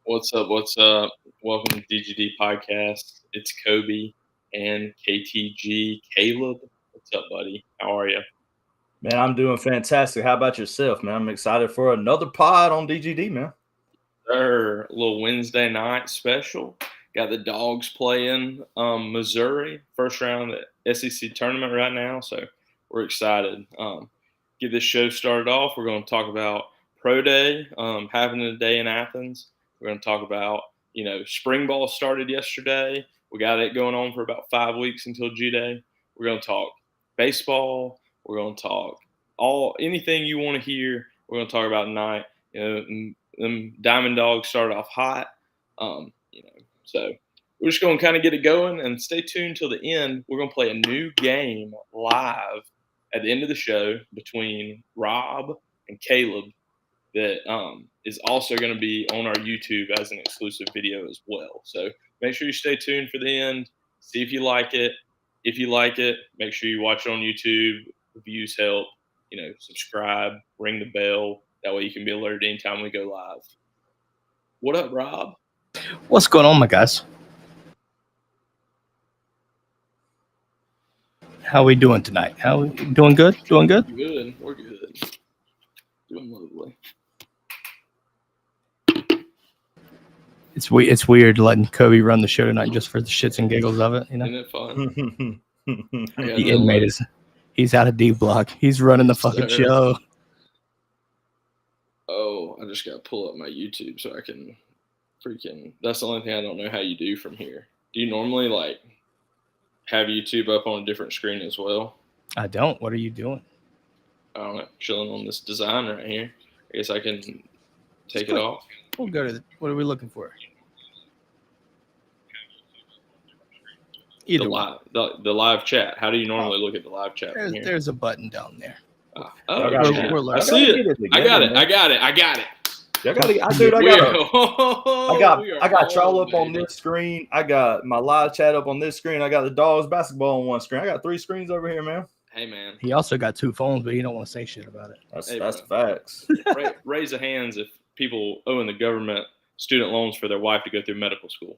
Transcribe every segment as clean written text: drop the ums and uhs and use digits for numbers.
What's up? What's up? Welcome to DGD Podcast. It's Kobe and KTG. Caleb, what's up, buddy? How are you? Man, I'm doing fantastic. How about yourself, man? I'm excited for another pod on DGD, man. Sir, a little Wednesday night special. Got the Dogs playing Missouri, first round of the SEC tournament right now, so we're excited. Get this show started off. We're going to talk about Pro Day happening today in Athens. We're going to talk about, spring ball started yesterday. We got it going on for about 5 weeks until G-Day. We're going to talk baseball. We're going to talk anything you want to hear. We're going to talk about tonight. Them Diamond Dogs started off hot. So we're just going to kind of get it going and stay tuned till the end. We're going to play a new game live at the end of the show between Rob and Caleb that is also going to be on our YouTube as an exclusive video as well. So make sure you stay tuned for the end. See if you like it. If you like it, make sure you watch it on YouTube. Reviews help. Subscribe, ring the bell. That way you can be alerted anytime we go live. What up, Rob? What's going on, my guys? How we doing tonight? How we doing? Good? Doing good? Good. We're good. Doing lovely. It's weird letting Kobe run the show tonight just for the shits and giggles of it. Isn't it fun? The inmate he's out of D block. He's running the fucking show. Oh, I just got to pull up my YouTube so I can that's the only thing I don't know how you do from here. Do you normally have YouTube up on a different screen as well? I don't. What are you doing? I don't know. Chilling on this design right here. I guess I can take it off. We'll go to what are we looking for? The live chat. How do you normally look at the live chat from here? There's a button down there. I see it. I got it. I got y'all up on this screen. I got my live chat up on this screen. I got the Dogs basketball on one screen. I got 3 screens over here, man. Hey, man. He also got 2 phones, but he don't want to say shit about it. That's facts. Raise the hands if people owing the government student loans for their wife to go through medical school.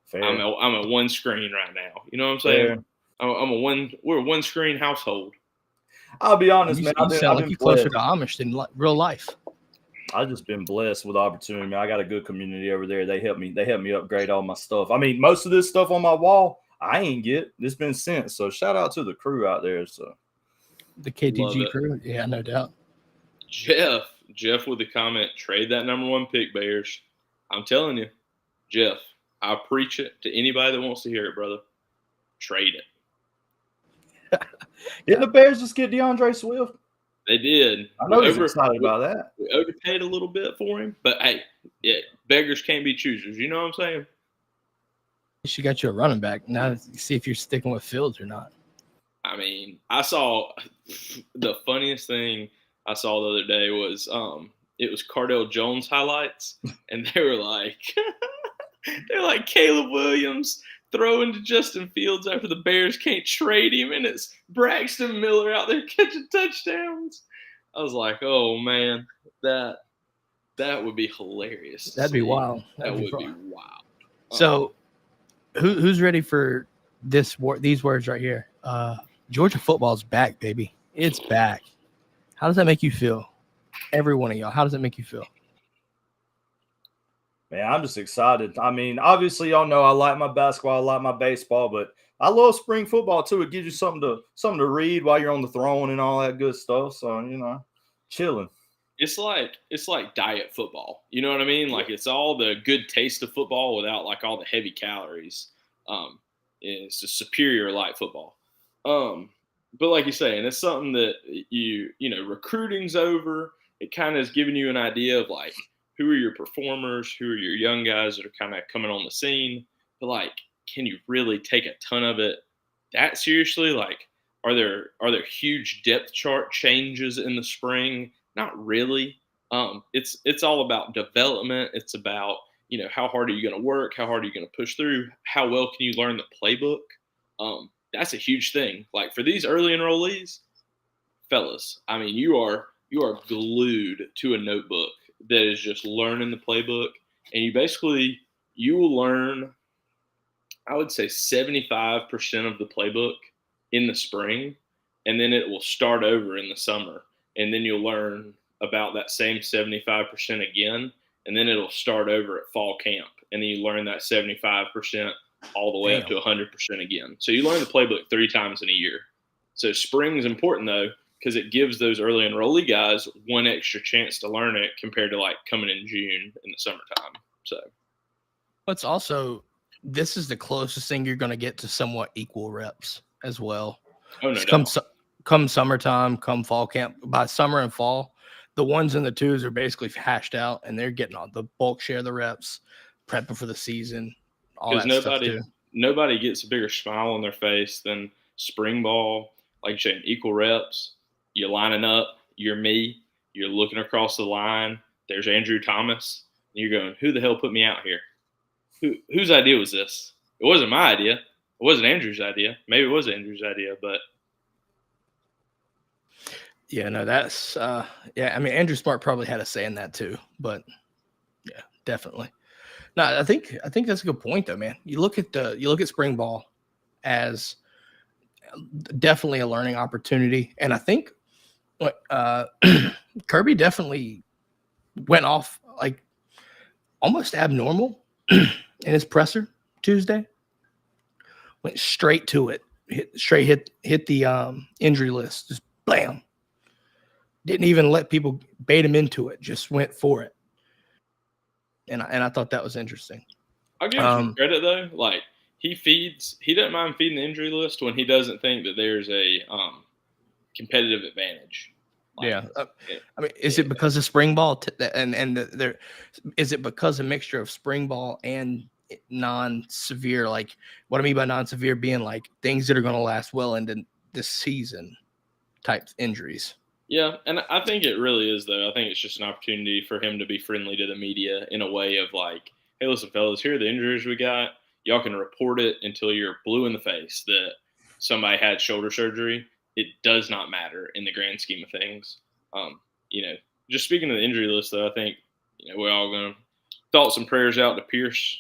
Fair. I'm a one screen right now. You know what I'm saying? We're a one screen household. I'll be honest, man. You sound like you're closer to Amish than real life. I've just been blessed with opportunity, man. I got a good community over there. They help me upgrade all my stuff. I mean, most of this stuff on my wall, I ain't get. It's been sent. So shout out to the crew out there. So the KTG crew, yeah, no doubt. Jeff with the comment, trade that number 1 pick, Bears. I'm telling you, Jeff, I preach it to anybody that wants to hear it, brother. Trade it. Didn't the Bears just get DeAndre Swift? They did. I know he's excited about that. We overpaid a little bit for him, but hey, yeah, beggars can't be choosers. You know what I'm saying? She got you a running back. Now see if you're sticking with Fields or not. I mean, I saw the funniest thing I saw the other day was it was Cardell Jones highlights, and they were like Caleb Williams throwing to Justin Fields after the Bears can't trade him, and it's Braxton Miller out there catching touchdowns. I was like, oh man, that would be hilarious. That'd be wild. That would be wild. So, who's ready for these words right here? Georgia football's back, baby. It's back. How does that make you feel? Every one of y'all, how does it make you feel? Man, I'm just excited. I mean, obviously, y'all know I like my basketball, I like my baseball, but I love spring football too. It gives you something to read while you're on the throne and all that good stuff. So, chilling. It's like diet football. You know what I mean? Like it's all the good taste of football without all the heavy calories. It's a superior light football. But like you're saying, it's something that recruiting's over. It kind of is giving you an idea of who are your performers, who are your young guys that are kind of coming on the scene. But can you really take a ton of it that seriously? Are there huge depth chart changes in the spring? Not really. It's all about development. It's about, how hard are you going to work? How hard are you going to push through? How well can you learn the playbook? That's a huge thing. For these early enrollees, fellas, you are glued to a notebook that is just learning the playbook and you will learn, I would say 75% of the playbook in the spring, and then it will start over in the summer. And then you'll learn about that same 75% again, and then it'll start over at fall camp. And then you learn that 75% all the way up to 100% again. So you learn the playbook 3 times in a year. So spring is important, though, because it gives those early enrollee guys one extra chance to learn it compared to like coming in June in the summertime. So What's also, this is the closest thing you're going to get to somewhat equal reps as well. Oh, no doubt. Come summertime, come fall camp, by summer and fall, the ones and the twos are basically hashed out, and they're getting all the bulk share of the reps, prepping for the season, all that stuff too. Nobody gets a bigger smile on their face than spring ball. Like you're saying, equal reps. You're lining up. You're me. You're looking across the line. There's Andrew Thomas. And you're going, who the hell put me out here? Whose idea was this? It wasn't my idea. It wasn't Andrew's idea. Maybe it was Andrew's idea, but yeah, no, that's I mean, Andrew Smart probably had a say in that too, but yeah, definitely. No, I think that's a good point though, man. You look at spring ball as definitely a learning opportunity, and I think Kirby definitely went off like almost abnormal in his presser Tuesday. Went straight to it, hit the injury list, just blam. Didn't even let people bait him into it, just went for it. And I thought that was interesting. I'll give him some credit though. Like he doesn't mind feeding the injury list when he doesn't think that there's a competitive advantage. Like, I mean, is it because of spring ball is it because a mixture of spring ball and non-severe? Like what I mean by non-severe being like things that are going to last well into this season type injuries. Yeah, and I think it really is, though. I think it's just an opportunity for him to be friendly to the media in a way of like, hey, listen, fellas, here are the injuries we got. Y'all can report it until you're blue in the face that somebody had shoulder surgery. It does not matter in the grand scheme of things. Just speaking of the injury list, though, I think, we're all going to thoughts and prayers out to Pierce,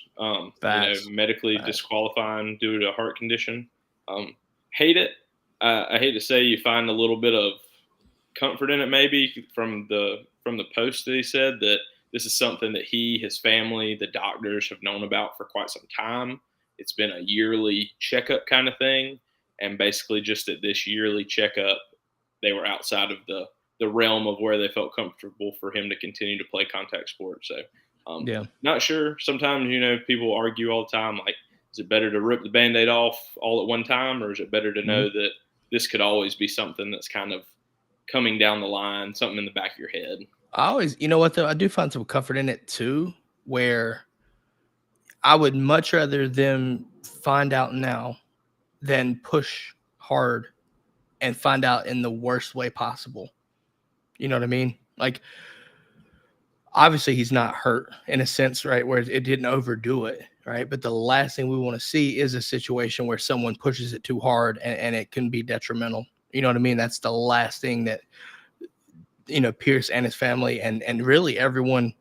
medically disqualifying due to a heart condition. Hate it. I hate to say you find a little bit of comfort in it maybe from the post that he said that this is something that he, his family, the doctors have known about for quite some time. It's been a yearly checkup kind of thing, and basically just at this yearly checkup they were outside of the realm of where they felt comfortable for him to continue to play contact sports. So not sure. Sometimes people argue all the time, like, is it better to rip the Band-Aid off all at one time, or is it better to know that this could always be something that's kind of coming down the line, something in the back of your head? I always, though, I do find some comfort in it too, where I would much rather them find out now than push hard and find out in the worst way possible. You know what I mean? Like, obviously he's not hurt in a sense, right, where it didn't overdo it, right? But the last thing we want to see is a situation where someone pushes it too hard and it can be detrimental. You know what I mean? That's the last thing that, Pierce and his family and really everyone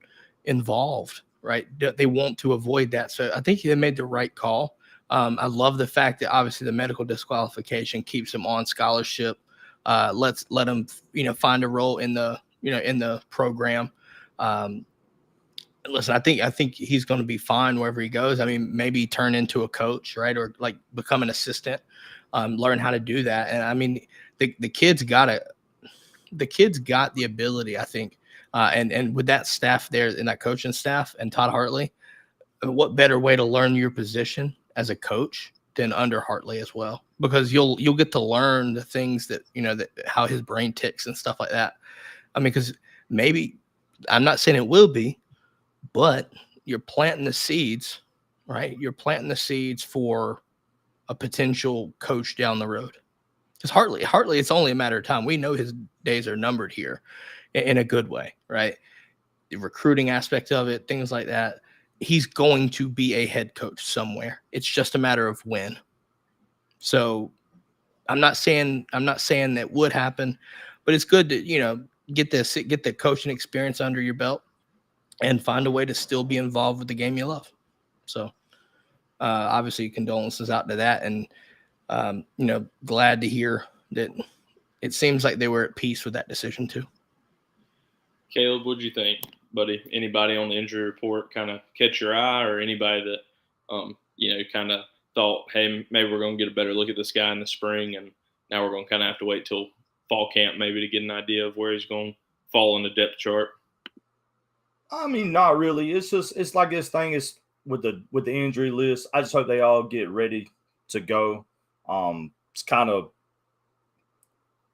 involved, right? They want to avoid that. So I think they made the right call. I love the fact that obviously the medical disqualification keeps him on scholarship. Let him, find a role in the program. Listen, I think he's going to be fine wherever he goes. I mean, maybe turn into a coach, right? Or like become an assistant, learn how to do that. And I mean, the kid's got the ability, I think. And with that staff there and that coaching staff and Todd Hartley, what better way to learn your position as a coach than under Hartley as well? Because you'll get to learn the things that, how his brain ticks and stuff like that. I mean, because maybe, I'm not saying it will be, but you're planting the seeds, right? You're planting the seeds for a potential coach down the road. Because Hartley, it's only a matter of time. We know his days are numbered here in a good way, right? The recruiting aspect of it, things like that. He's going to be a head coach somewhere. It's just a matter of when. So I'm not saying that would happen, but it's good to, get the coaching experience under your belt and find a way to still be involved with the game you love. So obviously condolences out to that. And, glad to hear that it seems like they were at peace with that decision too. Caleb, what'd you think, buddy? Anybody on the injury report kind of catch your eye, or anybody that, kind of thought, hey, maybe we're going to get a better look at this guy in the spring, and now we're going to kind of have to wait till fall camp maybe to get an idea of where he's going to fall in the depth chart? I mean, not really. It's like this thing is with the injury list. I just hope they all get ready to go. It's kind of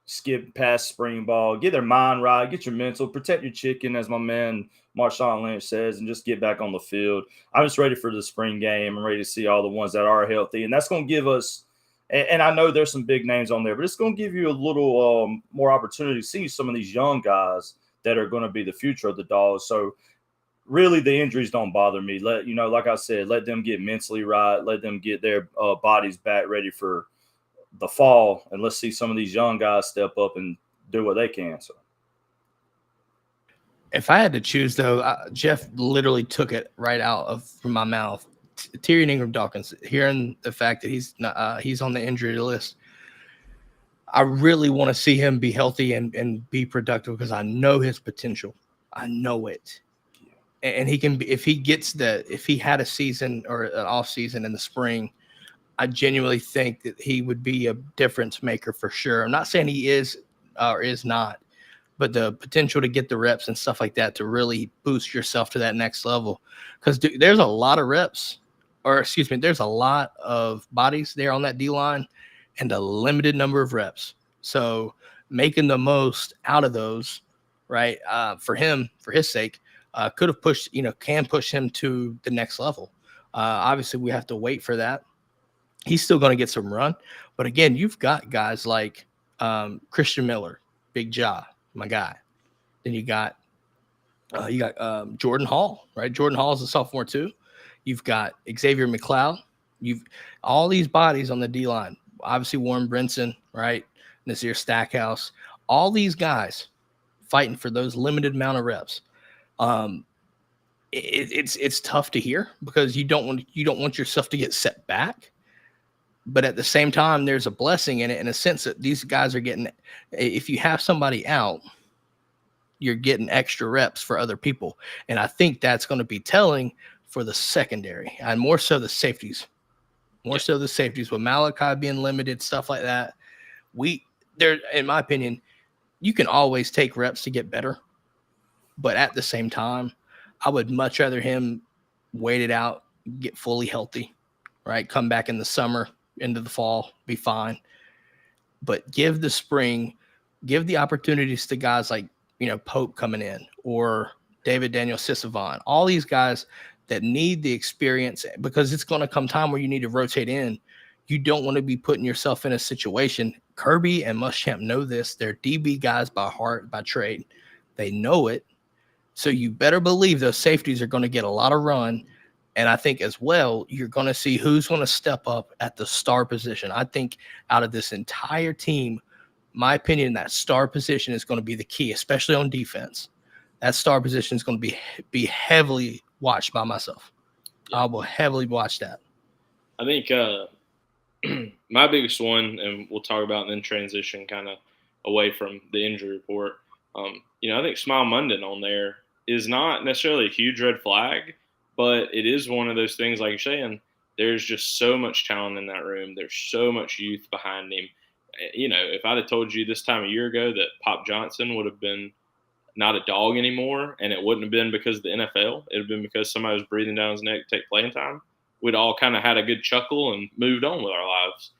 skip past spring ball, get their mind right, get your mental, protect your chicken, as my man Marshawn Lynch says, and just get back on the field. I'm just ready for the spring game. I'm ready to see all the ones that are healthy, and that's going to give us. And I know there's some big names on there, but it's going to give you a little more opportunity to see some of these young guys that are going to be the future of the Dogs. So really the injuries don't bother me. Like I said, let them get mentally right. Let them get their bodies back ready for the fall. And let's see some of these young guys step up and do what they can. So if I had to choose, though, Jeff literally took it right out from my mouth. Tyrion Ingram-Dawkins, hearing the fact that he's on the injury list, I really want to see him be healthy and be productive because I know his potential. I know it. And he can be, if he had a season or an off season in the spring, I genuinely think that he would be a difference maker for sure. I'm not saying he is or is not, but the potential to get the reps and stuff like that to really boost yourself to that next level. Because there's a lot of reps, there's a lot of bodies there on that D line and a limited number of reps. So making the most out of those, right, for his sake, could have pushed, can push him to the next level. Obviously, we have to wait for that. He's still going to get some run. But again, you've got guys like Christian Miller, Big Jaw, my guy. Then you got Jordan Hall, right? Jordan Hall is a sophomore too. You've got Xavier McLeod. You've all these bodies on the D line. Obviously, Warren Brinson, right? Nazir Stackhouse. All these guys fighting for those limited amount of reps. It's tough to hear because you don't want yourself to get set back. But at the same time, there's a blessing in it in a sense that these guys are getting, if you have somebody out, you're getting extra reps for other people. And I think that's going to be telling for the secondary and more so the safeties. So the safeties with Malachi being limited, stuff like that. In my opinion, you can always take reps to get better. But at the same time, I would much rather him wait it out, get fully healthy, right? Come back in the summer, into the fall, be fine. But give the opportunities to guys like, Pope coming in or David Daniel Sisavon, all these guys that need the experience because it's going to come time where you need to rotate in. You don't want to be putting yourself in a situation. Kirby and Muschamp know this. They're DB guys by heart, by trade. They know it. So you better believe those safeties are going to get a lot of run. And I think as well, you're going to see who's going to step up at the star position. I think out of this entire team, my opinion, that star position is going to be the key, especially on defense. That star position is going to be heavily watched by myself. Yeah. I will heavily watch that. I think my biggest one, and we'll talk about and then transition kind of away from the injury report. I think Smile Munden on there is not necessarily a huge red flag, but it is one of those things, like you're saying, there's just so much talent in that room. There's so much youth behind him. If I'd have told you this time a year ago that Pop Johnson would have been not a dog anymore, and it wouldn't have been because of the NFL, it would have been because somebody was breathing down his neck to take playing time, we'd all kind of had a good chuckle and moved on with our lives.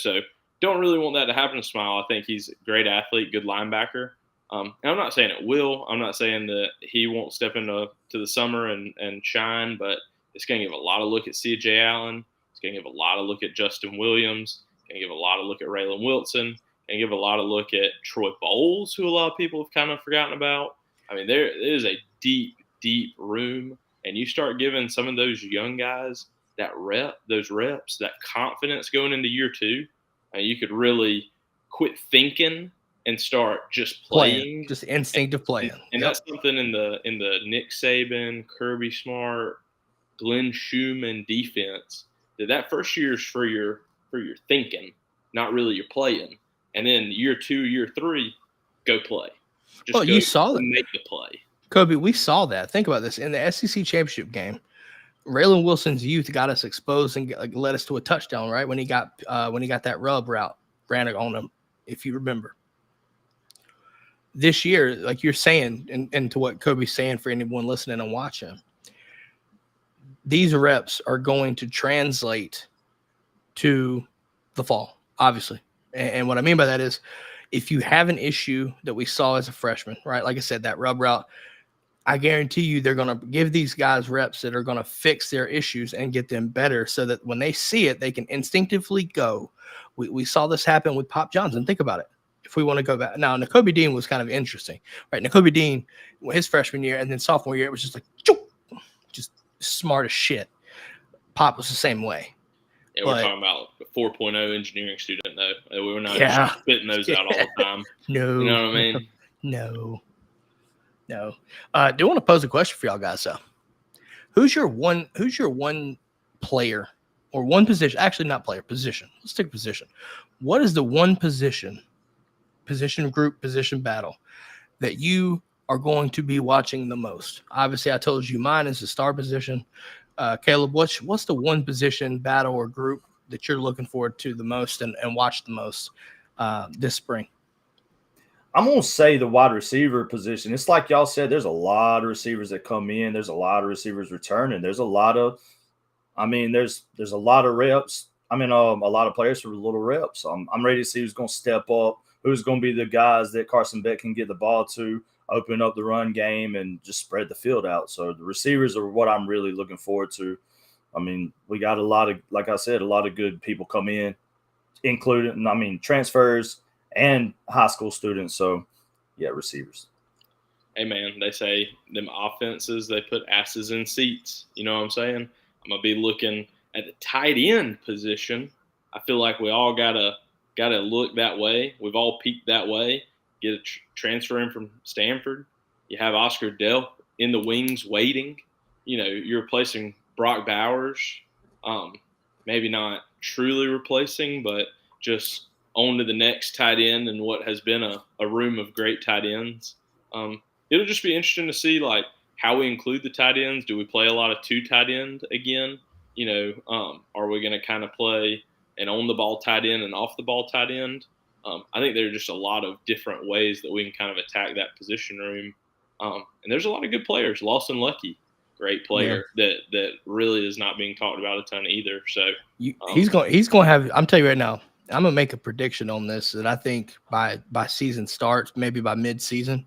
So don't really want that to happen to Smile. I think he's a great athlete, good linebacker. And I'm not saying it will. I'm not saying that he won't step into the summer and shine, but it's going to give a lot of look at C.J. Allen. It's going to give a lot of look at Justin Williams. It's going to give a lot of look at Raylan Wilson. And give a lot of look at Troy Bowles, who a lot of people have kind of forgotten about. I mean, there is a deep, deep room, and you start giving some of those young guys those reps, that confidence going into year two, and you could really quit thinking and start just playing. Just instinctive playing. And that's something in the Nick Saban, Kirby Smart, Glenn Schumann defense that first year is for your thinking, not really your playing. And then year 2, year 3, go play. You saw that. Make the play. Kobe, we saw that. Think about this. In the SEC championship game, Raylan Wilson's youth got us exposed and led us to a touchdown, right? When he got that rub route, ran it on him, if you remember. This year, like you're saying, and to what Kobe's saying for anyone listening and watching, these reps are going to translate to the fall, obviously. And what I mean by that is, if you have an issue that we saw as a freshman, right? Like I said, that rub route, I guarantee you they're going to give these guys reps that are going to fix their issues and get them better so that when they see it, they can instinctively go. We saw this happen with Pop Johnson. Think about it. If we want to go back. Now, Nakobe Dean was kind of interesting, right? Nakobe Dean, his freshman year and then sophomore year, it was just like, just smart as shit. Pop was the same way. Yeah, we're talking about a 4.0 engineering student, though. We were not just spitting those out all the time. No. You know what I mean? No. Do want to pose a question for y'all guys, though. Who's your one player or one position? Actually, not player, position. Let's take position. What is the one position group, position battle that you are going to be watching the most? Obviously, I told you mine is the star position. Caleb, what's the one position battle or group that you're looking forward to the most and watch the most this spring? I'm going to say the wide receiver position. It's like y'all said, there's a lot of receivers that come in. There's a lot of receivers returning. There's a lot of reps. A lot of players for little reps. I'm ready to see who's going to step up, who's going to be the guys that Carson Beck can get the ball to, open up the run game, and just spread the field out. So the receivers are what I'm really looking forward to. I mean, we got a lot of, like I said, a lot of good people come in, including, transfers and high school students. So, yeah, receivers. Hey, man, they say them offenses, they put asses in seats. You know what I'm saying? I'm going to be looking at the tight end position. I feel like we all gotta look that way. We've all peaked that way. Get a transfer in from Stanford. You have Oscar Delp in the wings waiting. You're replacing Brock Bowers. Maybe not truly replacing, but just on to the next tight end and what has been a room of great tight ends. It'll just be interesting to see how we include the tight ends. Do we play a lot of 2 tight end again? Are we going to kind of play an on-the-ball tight end and off-the-ball tight end? I think there are just a lot of different ways that we can kind of attack that position room. And there's a lot of good players. Lawson Lucky, great player that really is not being talked about a ton either. So he's going to have – I'm telling you right now, I'm going to make a prediction on this that I think by season starts, maybe by mid-season,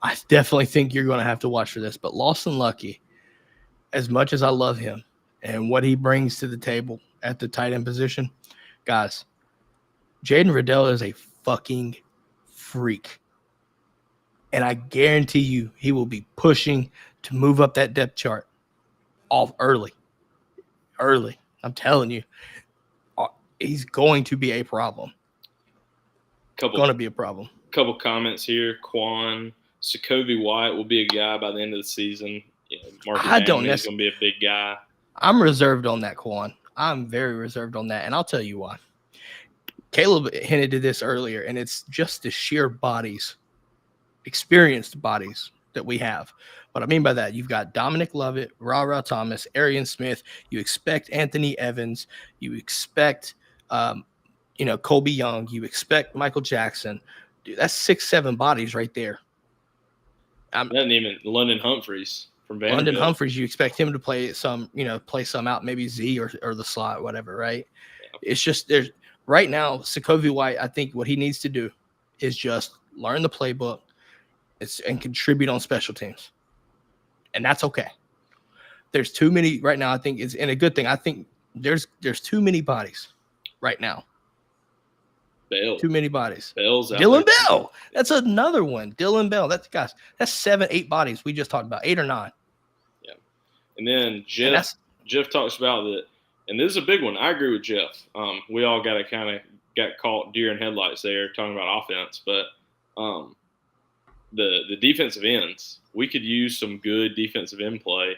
I definitely think you're going to have to watch for this. But Lawson Lucky, as much as I love him and what he brings to the table at the tight end position, guys, Jaden Riddell is a fucking freak. And I guarantee you he will be pushing to move up that depth chart off early. I'm telling you. He's going to be a problem. Going to be a problem. Couple comments here. Quan, Sokovie White will be a guy by the end of the season. Marcus Allen is going to be a big guy. I'm reserved on that, Quan. I'm very reserved on that, and I'll tell you why. Caleb hinted to this earlier, and it's just the sheer bodies, experienced bodies that we have. What I mean by that, you've got Dominic Lovett, Ra Thomas, Arian Smith. You expect Anthony Evans. You expect, Colby Young. You expect Michael Jackson. Dude, that's 6-7 bodies right there. Not even London Humphreys from Vanderbilt. London Humphreys, you expect him to play some out, maybe Z or the slot, whatever, right? Yeah. It's just there's right now, Sokovie White, I think what he needs to do is just learn the playbook and contribute on special teams. And that's okay. There's too many right now, I think it's and a good thing. I think there's too many bodies right now. Bell. Too many bodies. Bell's out Dylan there. Bell. That's another one. Dylan Bell. That's 7-8 bodies we just talked about. 8 or 9. Yeah. And then Jeff talks about that, and this is a big one. I agree with Jeff. We all got to kind of got caught deer in headlights there talking about offense, but the defensive ends, we could use some good defensive end play.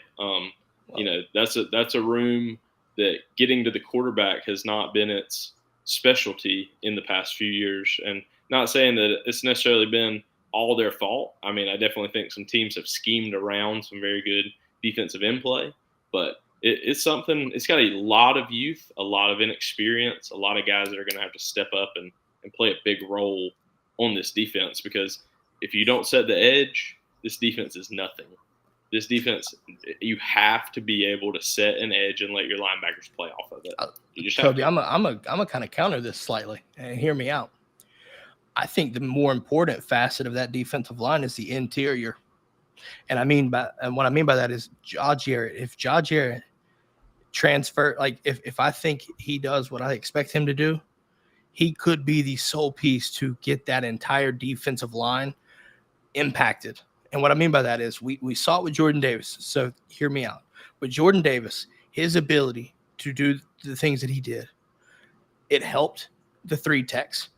That's a room that getting to the quarterback has not been its specialty in the past few years. And not saying that it's necessarily been all their fault. I mean, I definitely think some teams have schemed around some very good defensive end play, but it's something. It's got a lot of youth, a lot of inexperience, a lot of guys that are going to have to step up and play a big role on this defense, because if you don't set the edge, this defense is nothing. This defense, you have to be able to set an edge and let your linebackers play off of it. You just Toby, I'm a kind of counter this slightly, and hear me out. I think the more important facet of that defensive line is the interior, and what I mean by that is Josh Jarrett. If Josh Jarrett transfer, like if I think he does what I expect him to do, he could be the sole piece to get that entire defensive line impacted. And what I mean by that is we saw it with Jordan Davis. So hear me out. With Jordan Davis, his ability to do the things that he did, it helped the 3 techs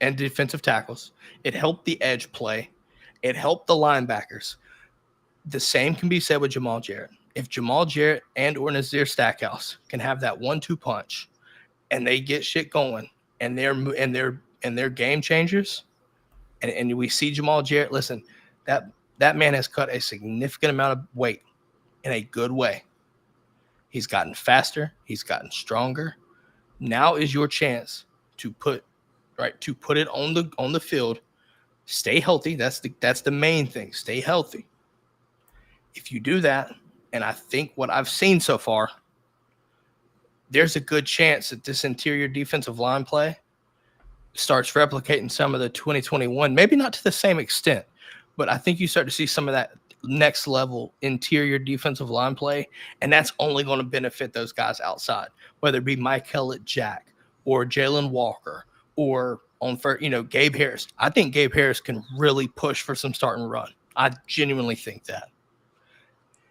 and defensive tackles. It helped the edge play. It helped the linebackers. The same can be said with Jamal Jarrett. If Jamal Jarrett and or Nazir Stackhouse can have that 1-2 punch and they get shit going and they're game changers, and we see Jamal Jarrett, listen, that man has cut a significant amount of weight in a good way. He's gotten faster. He's gotten stronger. Now is your chance to put it on the field. Stay healthy. That's the main thing. Stay healthy. If you do that, and I think what I've seen so far, there's a good chance that this interior defensive line play starts replicating some of the 2021, maybe not to the same extent, but I think you start to see some of that next level interior defensive line play, and that's only going to benefit those guys outside, whether it be Mike Hellett, Jack, or Jalen Walker, or Gabe Harris. I think Gabe Harris can really push for some start and run. I genuinely think that.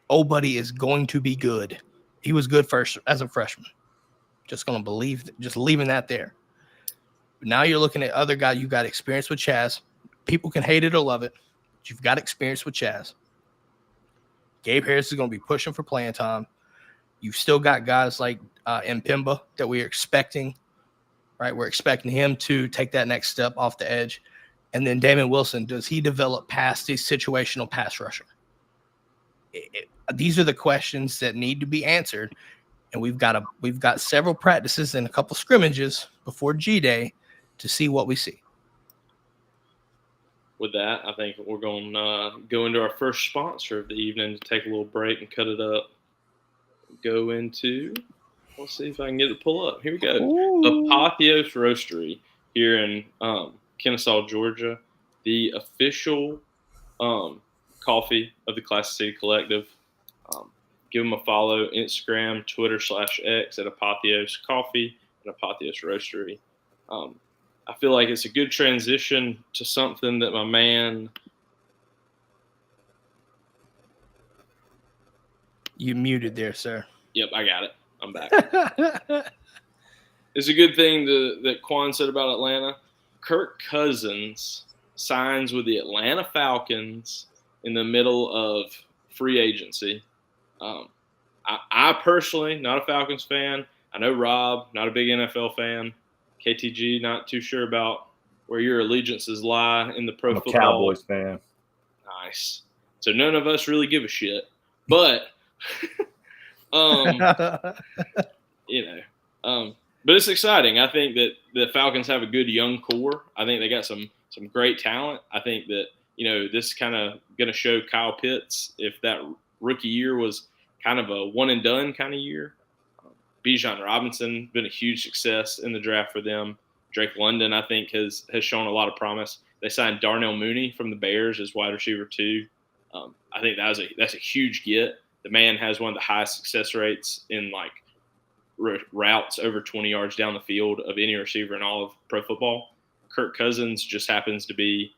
Old buddy is going to be good. He was good first as a freshman. Just leaving that there. Now you're looking at other guys. You got experience with Chaz. People can hate it or love it, but you've got experience with Chaz. Gabe Harris is going to be pushing for playing time. You've still got guys like Mpemba that we're expecting, right? We're expecting him to take that next step off the edge. And then Damon Wilson, does he develop past the situational pass rusher? These are the questions that need to be answered. And we've got several practices and a couple scrimmages before G-Day to see what we see. With that, I think we're going to go into our first sponsor of the evening to take a little break and cut it up. Go into, let's see if I can get it to pull up. Here we go. Ooh. Apotheos Roastery here in Kennesaw, Georgia. The official coffee of the Classic City Collective. Give them a follow, Instagram, Twitter /X at Apotheos Coffee and Apotheos Roastery. I feel like it's a good transition to something that my man. You muted there, sir. Yep, I got it. I'm back. It's a good thing that Quan said about Atlanta. Kirk Cousins signs with the Atlanta Falcons in the middle of free agency. I personally, not a Falcons fan. I know Rob, not a big NFL fan. KTG, not too sure about where your allegiances lie in the pro I'm a football. Cowboys fan. Nice. So none of us really give a shit. But, but it's exciting. I think that the Falcons have a good young core. I think they got some great talent. I think that, this is kind of going to show Kyle Pitts if that rookie year was kind of a one and done kind of year. Bijan Robinson been a huge success in the draft for them. Drake London, I think, has shown a lot of promise. They signed Darnell Mooney from the Bears as wide receiver 2. I think that's a huge get. The man has one of the highest success rates in routes over 20 yards down the field of any receiver in all of pro football. Kirk Cousins just happens to be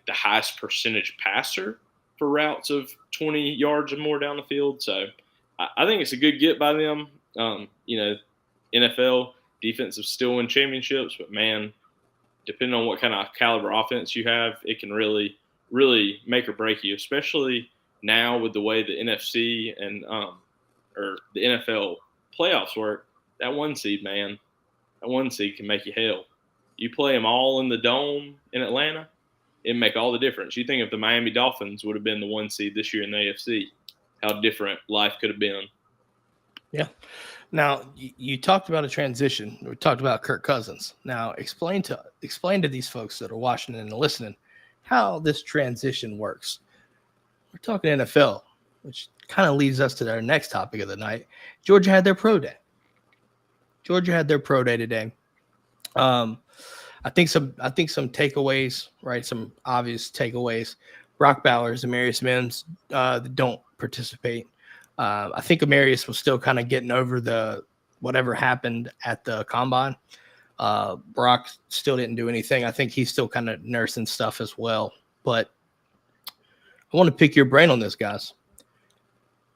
the highest percentage passer for routes of 20 yards or more down the field. So I think it's a good get by them. NFL, defensive still win championships, but man, depending on what kind of caliber offense you have, it can really, really make or break you, especially now with the way the NFC and or the NFL playoffs work. That 1 seed, man, that 1 seed can make you hell. You play them all in the dome in Atlanta, it'd make all the difference. You think if the Miami Dolphins would have been the 1 seed this year in the AFC, how different life could have been. Yeah. Now, you talked about a transition. We talked about Kirk Cousins. Now, explain to these folks that are watching and listening how this transition works. We're talking NFL, which kind of leads us to our next topic of the night. Georgia had their pro day. Today. I think some takeaways, right? Some obvious takeaways. Brock Bowers and Amarius Mims don't participate. I think Amarius was still kind of getting over the whatever happened at the combine. Brock still didn't do anything. I think he's still kind of nursing stuff as well. But I want to pick your brain on this, guys.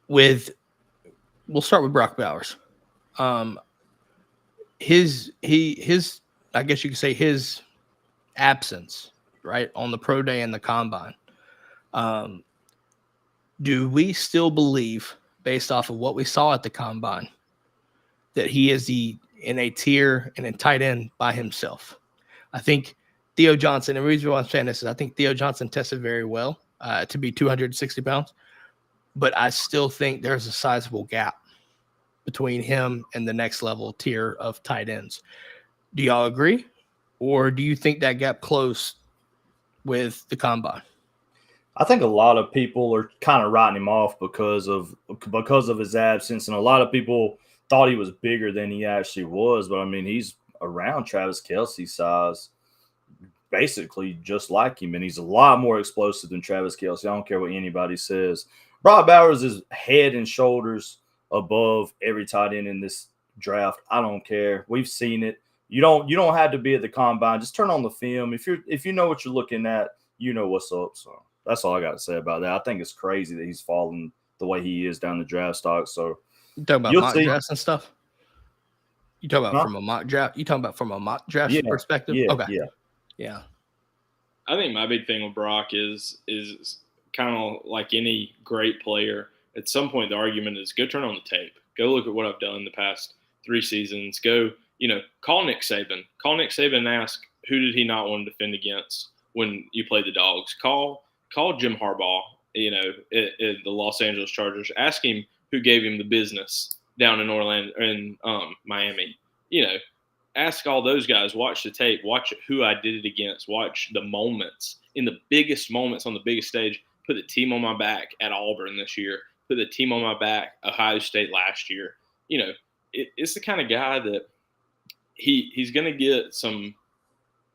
We'll start with Brock Bowers. His I guess you could say his absence, right, on the pro day and the combine. Do we still believe, based off of what we saw at the combine, that he is in a tier and a tight end by himself? I think Theo Johnson, and the reason why I'm saying this is I think Theo Johnson tested very well to be 260 pounds, but I still think there's a sizable gap between him and the next level tier of tight ends. Do y'all agree? Or do you think that gap closed with the combine? I think a lot of people are kind of writing him off because of his absence, and a lot of people thought he was bigger than he actually was. But I mean, he's around Travis Kelce's size, basically just like him, and he's a lot more explosive than Travis Kelce. I don't care what anybody says. Brock Bowers is head and shoulders above every tight end in this draft. I don't care. We've seen it. You don't have to be at the combine. Just turn on the film. If you know what you're looking at, you know what's up. So that's all I got to say about that. I think it's crazy that he's falling the way he is down the draft stock. So you talking about mock drafts and stuff? You talking about from a mock draft? You talking about from a mock draft perspective? Yeah, okay. Yeah. I think my big thing with Brock is kind of like any great player. At some point, the argument is go turn on the tape. Go look at what I've done the past 3 seasons. Go, call Nick Saban. Call Nick Saban and ask, who did he not want to defend against when you played the Dogs? Call Jim Harbaugh, at the Los Angeles Chargers. Ask him who gave him the business down in Orlando and Miami. Ask all those guys. Watch the tape. Watch who I did it against. Watch the moments, in the biggest moments on the biggest stage. Put the team on my back at Auburn this year. Put the team on my back Ohio State last year. It's the kind of guy that he's going to get some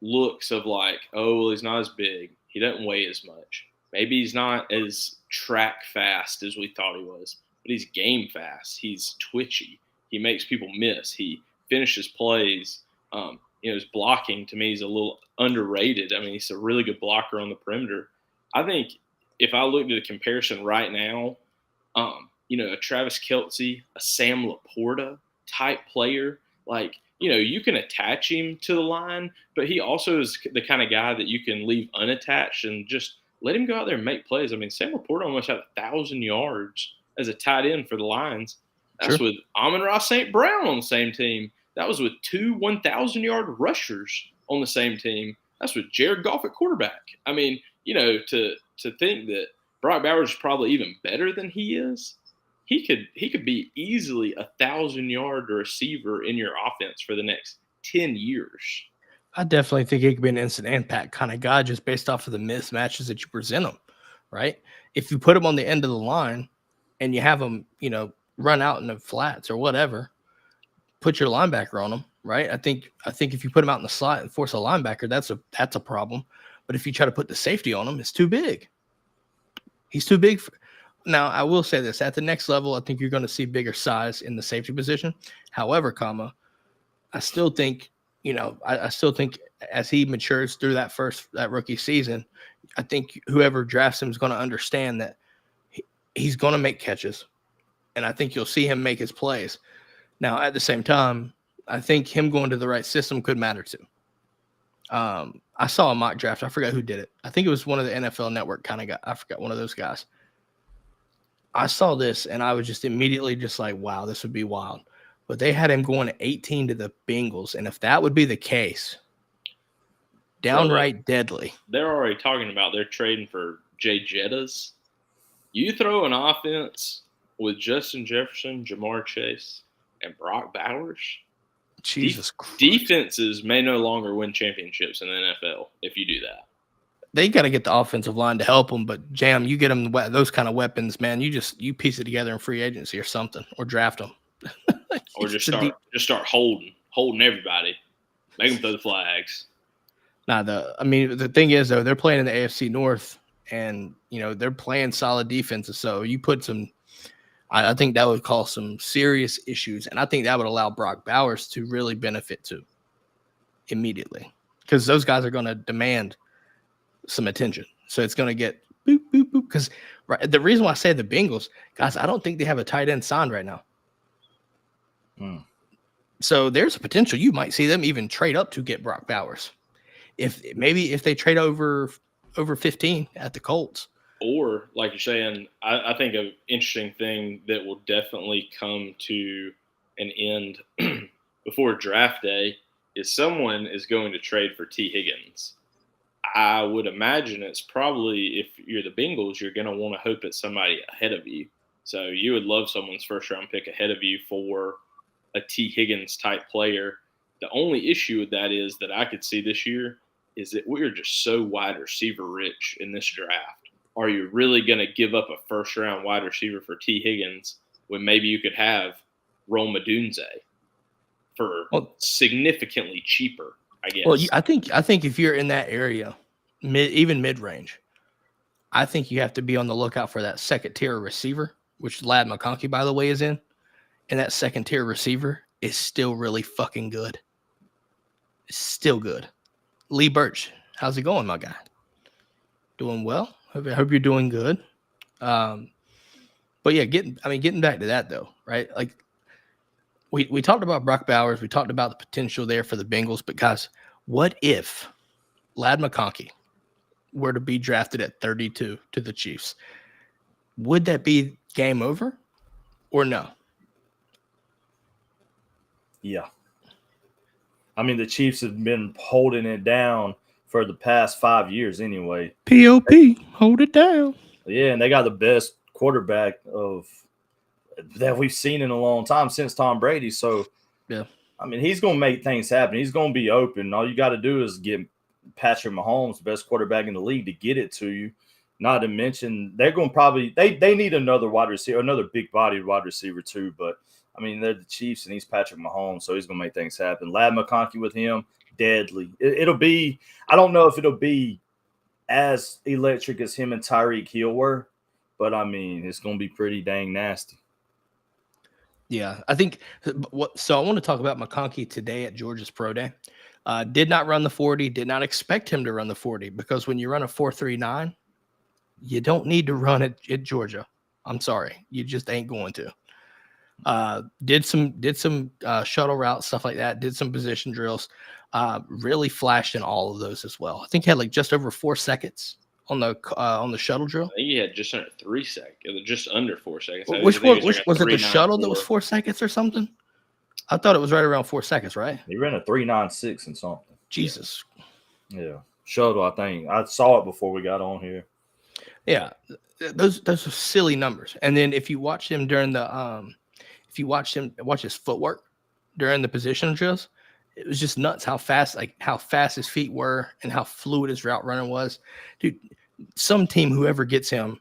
looks of like, oh, well, he's not as big. He doesn't weigh as much. Maybe he's not as track fast as we thought he was, but he's game fast. He's twitchy. He makes people miss. He finishes plays. His blocking, to me, is a little underrated. I mean, he's a really good blocker on the perimeter. I think if I looked at a comparison right now, a Travis Kelce, a Sam Laporta type player, like, you can attach him to the line, but he also is the kind of guy that you can leave unattached and just let him go out there and make plays. I mean, Sam Laporta almost had 1,000 yards as a tight end for the Lions. That's with Amon-Ra St. Brown on the same team. That was with 2 1,000-yard rushers on the same team. That's with Jared Goff at quarterback. I mean, to think that Brock Bowers is probably even better than he is, he could be easily 1,000-yard receiver in your offense for the next 10 years. I definitely think he could be an instant impact kind of guy just based off of the mismatches that you present him, right? If you put him on the end of the line and you have him, run out in the flats or whatever, put your linebacker on him, right? I think if you put him out in the slot and force a linebacker, that's a problem. But if you try to put the safety on him, it's too big. He's too big. Now, I will say this. At the next level, I think you're going to see bigger size in the safety position. However, I still think, I still think as he matures through that rookie season, I think whoever drafts him is going to understand that he's going to make catches. And I think you'll see him make his plays. Now, at the same time, I think him going to the right system could matter too. I saw a mock draft. I forgot who did it. I think it was one of the NFL Network kind of guy. I forgot, one of those guys. I saw this and I was just immediately just like, wow, this would be wild. But they had him going at 18 to the Bengals. And if that would be the case, downright deadly. They're already talking about they're trading for Jay Jettas. You throw an offense with Justin Jefferson, Jamar Chase, and Brock Bowers. Jesus Christ. Defenses may no longer win championships in the NFL if you do that. They got to get the offensive line to help them, but Jam, you get them those kind of weapons, man. You piece it together in free agency or something, or draft them, or just start holding everybody, make them throw the flags. The thing is though, they're playing in the AFC North, and they're playing solid defenses. So you put some. I think that would cause some serious issues, and I think that would allow Brock Bowers to really benefit too immediately, because those guys are going to demand some attention. So it's going to get boop, boop, boop. Because the reason why I say the Bengals, guys, I don't think they have a tight end signed right now. So there's a potential you might see them even trade up to get Brock Bowers. If they trade over 15 at the Colts. Or, like you're saying, I think an interesting thing that will definitely come to an end before draft day is someone is going to trade for T. Higgins. I would imagine it's probably, if you're the Bengals, you're going to want to hope it's somebody ahead of you. So you would love someone's first-round pick ahead of you for a T. Higgins-type player. The only issue with that is that I could see this year is that we're just so wide receiver rich in this draft. Are you really going to give up a first-round wide receiver for T. Higgins when maybe you could have Rome Odunze for significantly cheaper, I guess? Well, I think if you're in that area, even mid-range, I think you have to be on the lookout for that second-tier receiver, which Ladd McConkey, by the way, is in. And that second-tier receiver is still really fucking good. It's still good. Lee Birch, how's it going, my guy? Doing well? I hope you're doing good. But yeah, getting back to that though, right? Like we talked about Brock Bowers, we talked about the potential there for the Bengals, but guys, what if Ladd McConkey were to be drafted at 32 to the Chiefs? Would that be game over or no? Yeah. I mean, the Chiefs have been holding it down for the past 5 years anyway. POP, hold it down. Yeah, and they got the best quarterback that we've seen in a long time since Tom Brady. So, yeah, I mean, he's going to make things happen. He's going to be open. All you got to do is get Patrick Mahomes, the best quarterback in the league, to get it to you. Not to mention, they're going to probably they need another wide receiver, another big-bodied wide receiver too. But, I mean, they're the Chiefs, and he's Patrick Mahomes, so he's going to make things happen. Ladd McConkey with him, deadly. It'll be – I don't know if it'll be as electric as him and Tyreek Hill were, but, I mean, it's going to be pretty dang nasty. Yeah, I think so I want to talk about McConkey today at Georgia's Pro Day. Did not run the 40, did not expect him to run the 40, because when you run a 4.39, you don't need to run it at Georgia. I'm sorry. You just ain't going to. Did some shuttle routes, stuff like that, did some position drills, really flashed in all of those as well. I think he had like just over 4 seconds on the shuttle drill. I think he had just under 3 seconds, just under 4 seconds. Which was it, the shuttle that was 4 seconds or something? I thought it was right around 4 seconds, right? He ran a 3.96 and something. Jesus. Yeah. Shuttle, I think. I saw it before we got on here. Yeah. Those are silly numbers. And then if you watch him during the watch his footwork during the position drills, it was just nuts how fast his feet were and how fluid his route running was. Dude, some team, whoever gets him,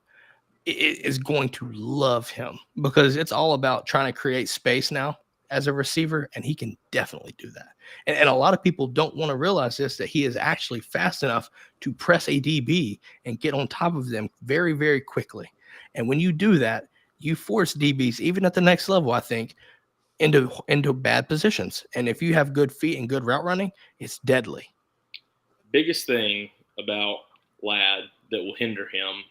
is going to love him, because it's all about trying to create space now as a receiver, and he can definitely do that. And a lot of people don't want to realize this, that he is actually fast enough to press a DB and get on top of them very, very quickly. And when you do that, you force DBs, even at the next level, I think, into bad positions. And if you have good feet and good route running, it's deadly. Biggest thing about Ladd that will hinder him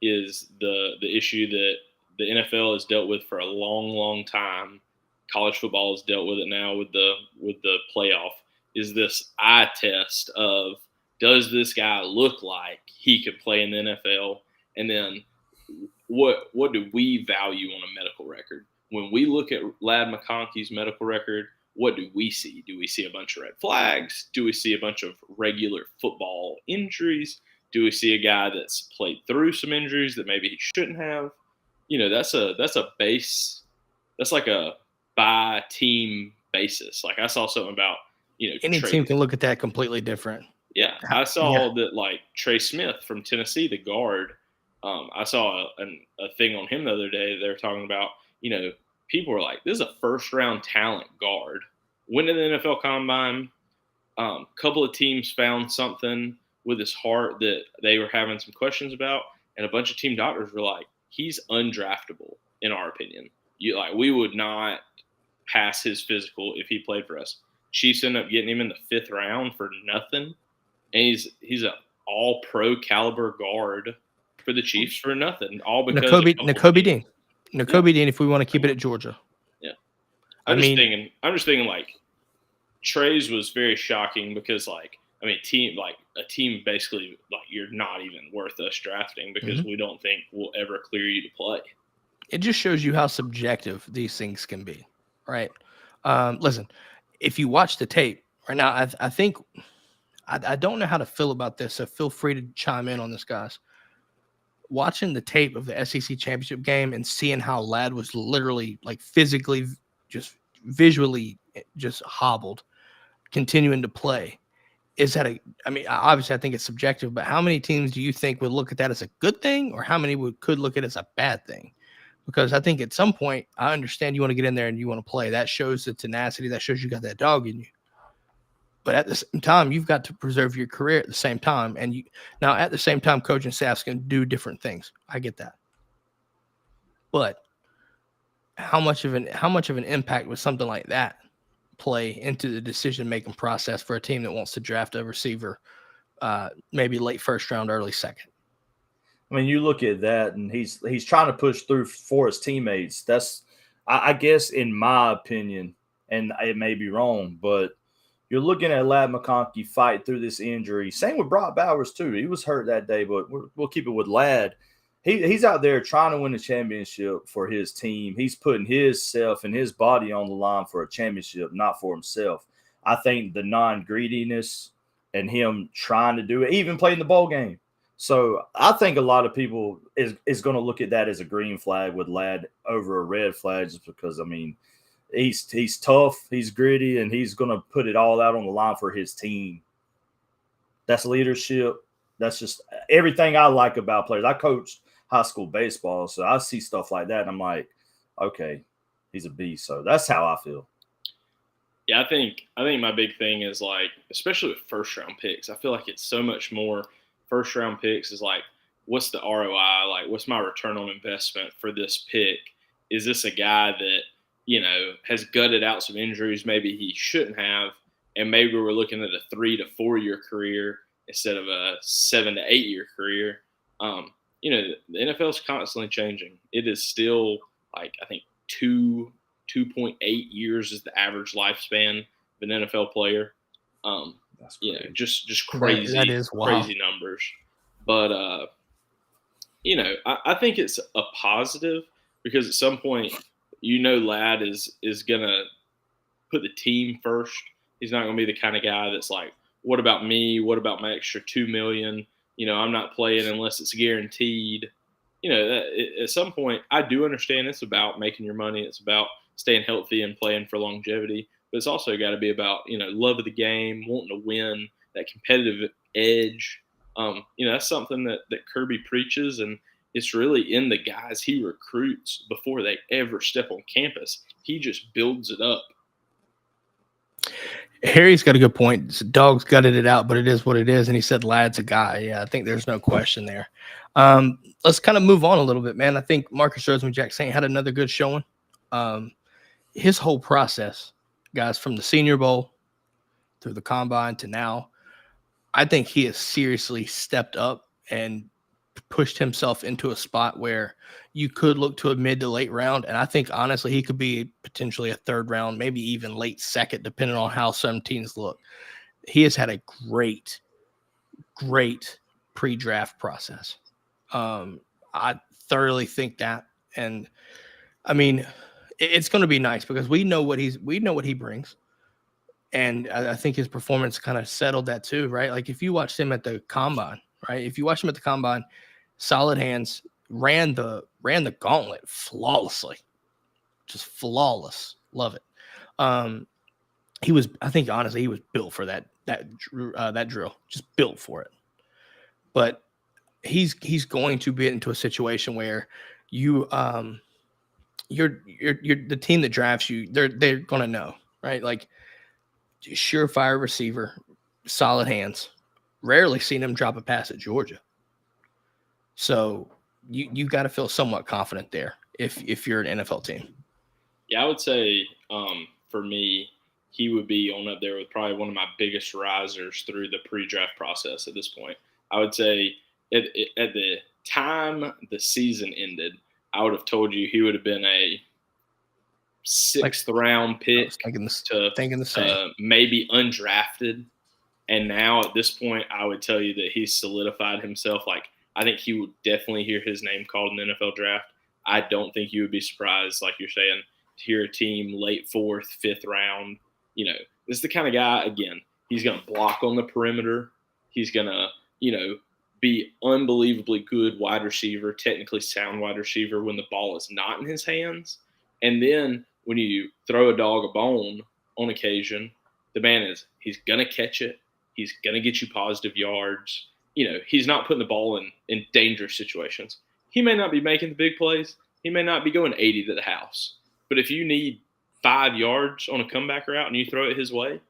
is the issue that the NFL has dealt with for a long, long time, college football has dealt with it now with the playoff, is this eye test of, does this guy look like he could play in the NFL? And then what do we value on a medical record? When we look at Ladd McConkey's medical record, what do we see? Do we see a bunch of red flags? Do we see a bunch of regular football injuries? Do we see a guy that's played through some injuries that maybe he shouldn't have? That's a base. That's like a by team basis. Like I saw something about, any team can look at that completely different. Yeah, I saw that like Trey Smith from Tennessee, the guard. I saw a thing on him the other day. They were talking about, people were like, this is a first-round talent guard. Went to the NFL Combine. Couple of teams found something with his heart that they were having some questions about, and a bunch of team doctors were like, he's undraftable, in our opinion. We would not pass his physical if he played for us. Chiefs ended up getting him in the 5th round for nothing, and he's an all-pro caliber guard for the Chiefs for nothing, all because Nakobe Dean. Dean, if we want to keep it at Georgia. Yeah. I'm just thinking like Trey's was very shocking because a team basically like, you're not even worth us drafting because we don't think we'll ever clear you to play. It just shows you how subjective these things can be, right? Listen, if you watch the tape right now, I think I don't know how to feel about this, so feel free to chime in on this, guys. Watching the tape of the SEC championship game and seeing how Ladd was literally like physically, just visually, just hobbled, continuing to play. Obviously I think it's subjective, but how many teams do you think would look at that as a good thing, or how many could look at it as a bad thing? Because I think at some point, I understand you want to get in there and you want to play. That shows the tenacity. That shows you got that dog in you. But at the same time, you've got to preserve your career at the same time. And now at the same time, coaching staffs can do different things. I get that. But how much of an impact would something like that play into the decision-making process for a team that wants to draft a receiver, maybe late 1st round, early 2nd? I mean, you look at that, and he's trying to push through for his teammates. That's, I guess, in my opinion, and it may be wrong, but you're looking at Ladd McConkey fight through this injury. Same with Brock Bowers, too. He was hurt that day, but we'll keep it with Ladd. He's out there trying to win a championship for his team. He's putting himself and his body on the line for a championship, not for himself. I think the non-greediness and him trying to do it, even playing the bowl game. So I think a lot of people is going to look at that as a green flag with Ladd over a red flag, just because, he's tough, he's gritty, and he's going to put it all out on the line for his team. That's leadership. That's just everything I like about players. I coached high school baseball, so I see stuff like that, and I'm like, okay, he's a beast. So that's how I feel. Yeah, I think my big thing is, like, especially with 1st-round picks, I feel like it's so much more. 1st-round picks is like, what's the ROI? Like, what's my return on investment for this pick? Is this a guy that, has gutted out some injuries maybe he shouldn't have, and maybe we're looking at a 3 to 4 year career instead of a 7 to 8 year career? The NFL is constantly changing. It is still, like, I think 2.8 years is the average lifespan of an NFL player. That's crazy. Just crazy, that is wild. Crazy numbers. But, I think it's a positive because at some point, Ladd is going to put the team first. He's not going to be the kind of guy that's like, what about me? What about my extra $2 million? I'm not playing unless it's guaranteed. At some point, I do understand it's about making your money. It's about staying healthy and playing for longevity. But it's also got to be about, love of the game, wanting to win, that competitive edge. That's something that Kirby preaches, and it's really in the guys he recruits before they ever step on campus. He just builds it up. Harry's got a good point. Dog's gutted it out, but it is what it is. And he said Ladd's a guy. Yeah, I think there's no question there. Let's kind of move on a little bit, man. I think Marcus Roseman-Jacksaint had another good showing. His whole process, guys, from the Senior Bowl through the Combine to now, I think he has seriously stepped up and pushed himself into a spot where you could look to a mid to late round. And I think, honestly, he could be potentially a third round, maybe even late second, depending on how some teams look. He has had a great pre-draft process. I thoroughly think that. And I mean, it's going to be nice because we know what he brings. And I think his performance kind of settled that too, right? Like if you watched him at the combine, right? If you watched him at the combine, solid hands, ran the gauntlet flawlessly, just flawless. Love it. I think honestly, he was built for that drill, just built for it. But he's going to get into a situation where you're the team that drafts you, they're going to know, right? Like surefire receiver, solid hands. Rarely seen him drop a pass at Georgia. So you got to feel somewhat confident there if you're an NFL team. Yeah, I would say for me, he would be on up there with probably one of my biggest risers through the pre-draft process at this point. I would say at the time the season ended, I would have told you he would have been a sixth round pick thinking the same. Maybe undrafted. And now at this point, I would tell you that he's solidified himself. Like, I think he would definitely hear his name called in the NFL draft. I don't think you would be surprised, like you're saying, to hear a team late 4th, 5th round. You know, this is the kind of guy, again, he's going to block on the perimeter. He's going to, be unbelievably good wide receiver, technically sound wide receiver when the ball is not in his hands. And then when you throw a dog a bone on occasion, the man he's going to catch it. He's going to get you positive yards. He's not putting the ball in dangerous situations. He may not be making the big plays. He may not be going 80 to the house. But if you need 5 yards on a comeback route and you throw it his way,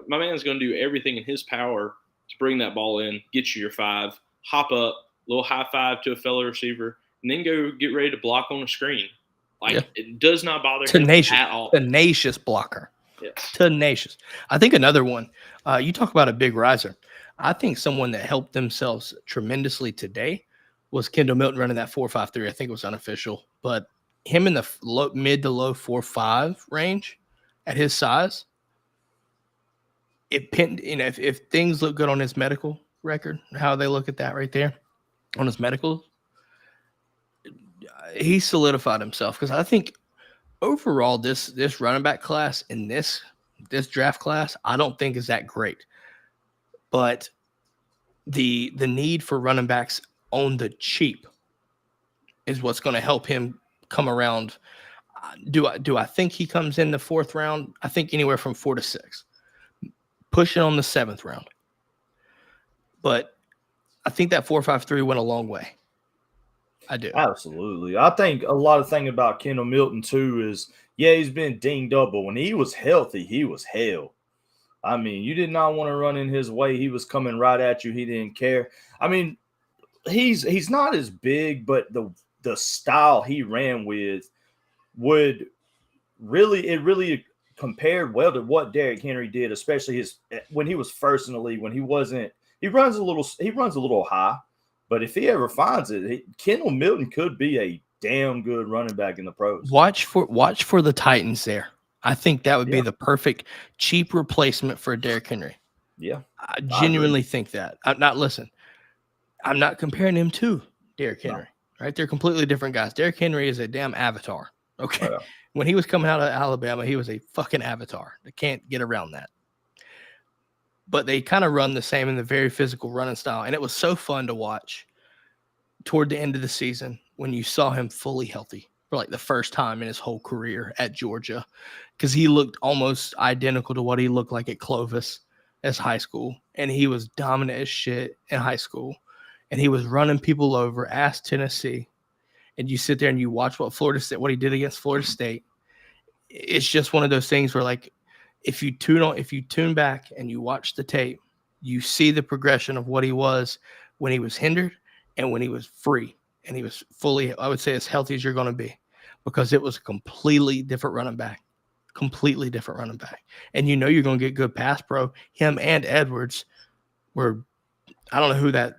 my man's going to do everything in his power to bring that ball in, get you your 5, hop up, little high five to a fellow receiver, and then go get ready to block on a screen. It does not bother him at all. Tenacious blocker. Yes. Tenacious. I think another one, you talk about a big riser. I think someone that helped themselves tremendously today was Kendall Milton running that 4.53. I think it was unofficial, but him in the mid to low 4.5 range at his size, it pinned, if things look good on his medical record, how they look at that right there on his medical, he solidified himself. Because I think overall this running back class in this draft class, I don't think is that great. But the need for running backs on the cheap is what's going to help him come around. Do I think he comes in the 4th round? I think anywhere from 4 to 6, pushing on the 7th round. But I think that 4.53 went a long way. I do. Absolutely. I think a lot of thing about Kendall Milton too is, he's been dinged up, but when he was healthy, he was hell. I mean, you did not want to run in his way. He was coming right at you. He didn't care. I mean, he's not as big, but the style he ran with would really compared well to what Derrick Henry did, especially when he was first in the league. When he wasn't, he runs a little high, but if he ever finds it, Kendall Milton could be a damn good running back in the pros. Watch for the Titans there. I think that would be the perfect cheap replacement for Derrick Henry. Yeah, I genuinely think that. I'm not comparing him to Derrick Henry. No. Right? They're completely different guys. Derrick Henry is a damn avatar. Okay. Oh, yeah. When he was coming out of Alabama, he was a fucking avatar. They can't get around that. But they kind of run the same in the very physical running style. And it was so fun to watch toward the end of the season when you saw him fully healthy for like the first time in his whole career at Georgia, because he looked almost identical to what he looked like at Clovis as high school. And he was dominant as shit in high school. And he was running people over, ass Tennessee. And you sit there and you watch what he did against Florida State. It's just one of those things where, like, if you tune back and you watch the tape, you see the progression of what he was when he was hindered and when he was free. And he was fully, I would say, as healthy as you're going to be, because it was a completely different running back. And you're going to get good pass pro. Him and Edwards were, I don't know who that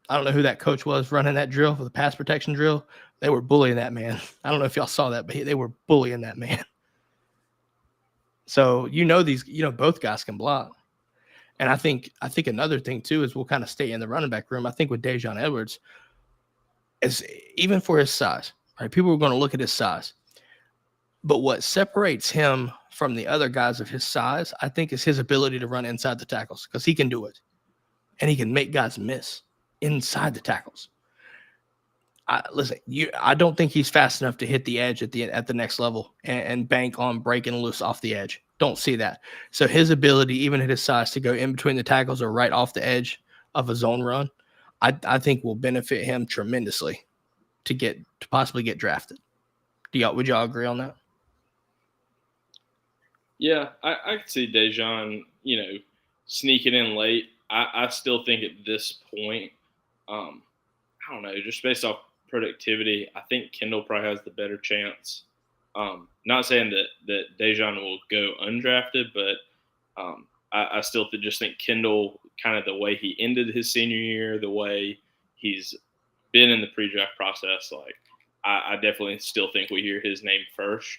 I don't know who that coach was running that drill for the pass protection drill. They were bullying that man. I don't know if y'all saw that, but they were bullying that man. So both guys can block. And I think another thing too is we'll kind of stay in the running back room. I think with Dejon Edwards, is even for his size, right? People are going to look at his size. But what separates him from the other guys of his size, I think, is his ability to run inside the tackles, because he can do it. And he can make guys miss inside the tackles. I don't think he's fast enough to hit the edge at the next level and bank on breaking loose off the edge. Don't see that. So his ability, even at his size, to go in between the tackles or right off the edge of a zone run, I think will benefit him tremendously to possibly get drafted. Would y'all agree on that? Yeah, I could see Dejon, sneaking in late. I still think at this point, I don't know, just based off productivity, I think Kendall probably has the better chance. Not saying that Dejon will go undrafted, but I still just think Kendall, kind of the way he ended his senior year, the way he's been in the pre-draft process, like I definitely still think we hear his name first.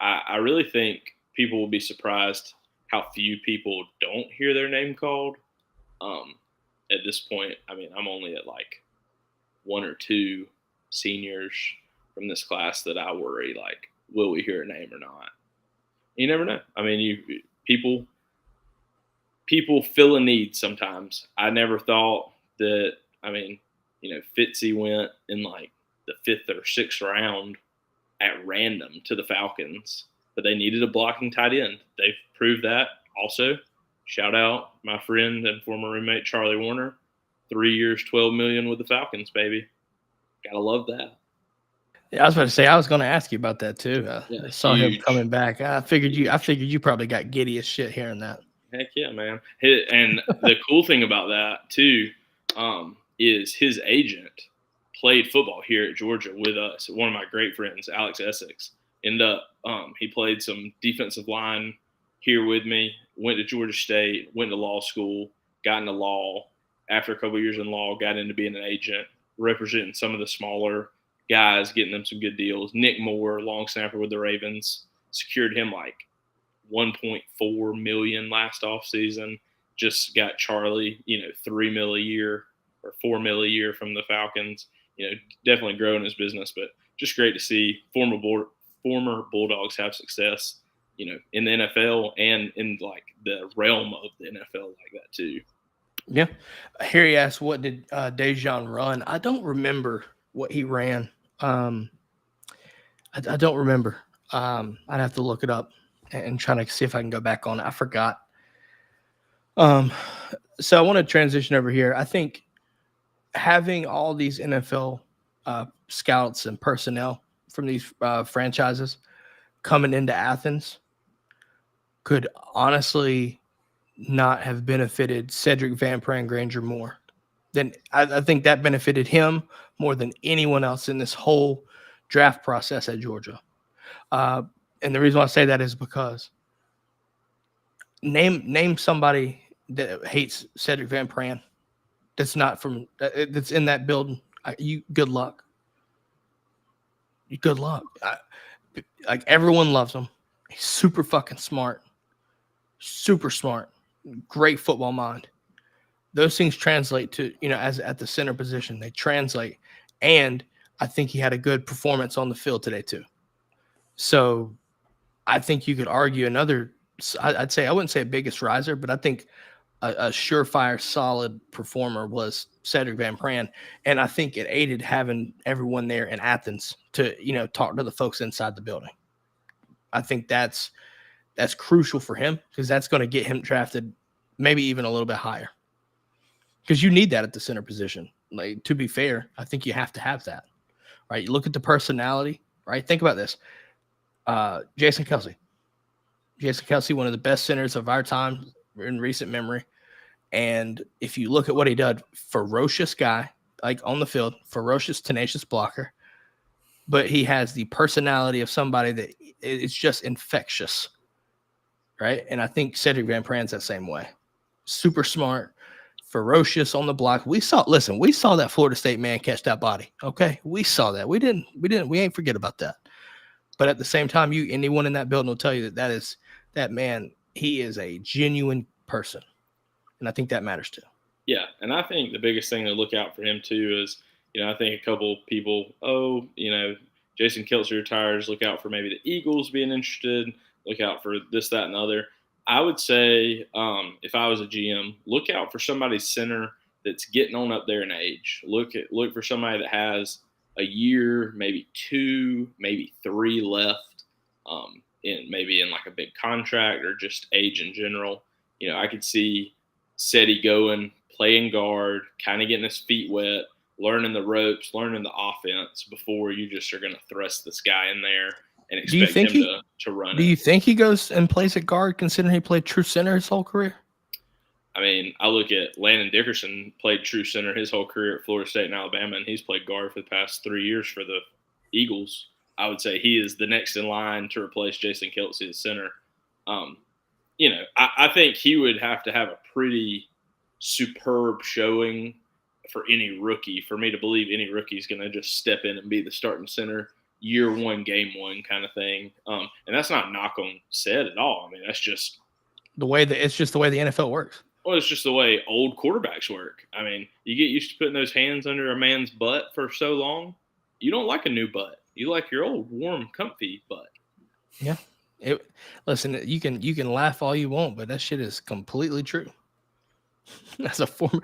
I really think people will be surprised how few people don't hear their name called. At this point, I mean, I'm only at like 1 or 2 seniors from this class that I worry, like, will we hear a name or not? You never know. I mean, people feel a need sometimes. I never thought that, Fitzy went in like the 5th or 6th round at random to the Falcons, but they needed a blocking tight end. They've proved that. Also, shout out my friend and former roommate Charlie Warner, 3 years, $12 million with the Falcons, baby. Gotta love that. Yeah, I was about to say, I was going to ask you about that too. I saw him coming back. I figured you probably got giddy as shit hearing that. Heck yeah, man. And the cool thing about that too, is his agent played football here at Georgia with us. One of my great friends, Alex Essex, he played some defensive line here with me, went to Georgia State, went to law school, got into law. After a couple of years in law, got into being an agent, representing some of the smaller guys, getting them some good deals. Nick Moore, long snapper with the Ravens, secured him like $1.4 million last offseason. Just got Charlie, $3 million a year or $4 million a year from the Falcons. Definitely growing his business, but just great to see former Bulldogs have success, in the NFL and in like the realm of the NFL like that too. Yeah. Harry asked, what did Dejon run? I don't remember what he ran. I don't remember. I'd have to look it up and try to see if I can go back on it. I forgot. So I want to transition over here. I think having all these NFL scouts and personnel from these franchises coming into Athens could honestly not have benefited Cedric Van Pran Granger more. Then I think that benefited him more than anyone else in this whole draft process at Georgia. And the reason why I say that is because name somebody that hates Cedric Van Pran that's not from that's in that building. Good luck. Good luck. Like everyone loves him. He's super fucking smart. Super smart. Great football mind. Those things translate to, as at the center position, they translate. And I think he had a good performance on the field today too. So I think you could argue I'd say, I wouldn't say a biggest riser, but I think a surefire solid performer was Cedric Van Pran. And I think it aided having everyone there in Athens to, talk to the folks inside the building. I think that's crucial for him because that's going to get him drafted maybe even a little bit higher. Because you need that at the center position. Like, to be fair, I think you have to have that, right? You look at the personality, right? Think about this. Jason Kelce, one of the best centers of our time in recent memory. And if you look at what he did, ferocious guy, like on the field, ferocious, tenacious blocker, but he has the personality of somebody that it's just infectious, right? And I think Cedric Van Pran's that same way. Super smart, ferocious on the block. We saw that Florida State man catch that body. Okay. We saw that. We ain't forget about that. But at the same time, anyone in that building will tell you that man, he is a genuine person. And I think that matters too. Yeah. And I think the biggest thing to look out for him too is, I think a couple people, Jason Kelce retires, look out for maybe the Eagles being interested, look out for this, that, and the other. I would say if I was a GM, look out for somebody's center that's getting on up there in age. Look for somebody that has a year, maybe 2, maybe 3 left, in like a big contract or just age in general. I could see Seti going, playing guard, kind of getting his feet wet, learning the ropes, learning the offense before you just are going to thrust this guy in there and expect him to run it. Do you think he goes and plays at guard considering he played true center his whole career? I mean, I look at Landon Dickerson, played true center his whole career at Florida State and Alabama, and he's played guard for the past 3 years for the Eagles. I would say he is the next in line to replace Jason Kelce as center. I think he would have to have a pretty superb showing for any rookie, for me to believe any rookie is going to just step in and be the starting center year 1, game 1 kind of thing. And that's not knock on said at all. I mean, that's just it's just the way the NFL works. Well, it's just the way old quarterbacks work. I mean, you get used to putting those hands under a man's butt for so long. You don't like a new butt. You like your old, warm, comfy butt. Yeah. Listen, you can laugh all you want, but that shit is completely true. As a former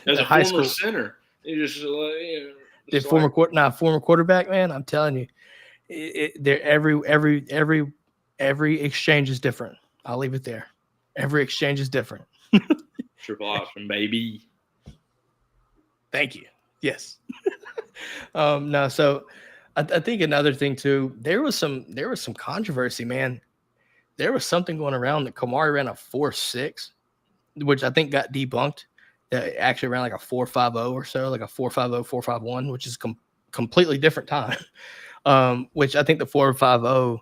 high school center, you just former quarterback, man. I'm telling you, every exchange is different. I'll leave it there. Every exchange is different. Triple option, baby. Thank you. Yes. No. So I think another thing too. There was some controversy, man. There was something going around that Kamari ran a 4.6. Which I think got debunked. That actually ran like a 4.50 or so, like a 4.50, 4.51, which is completely different time. Which I think the 4.50,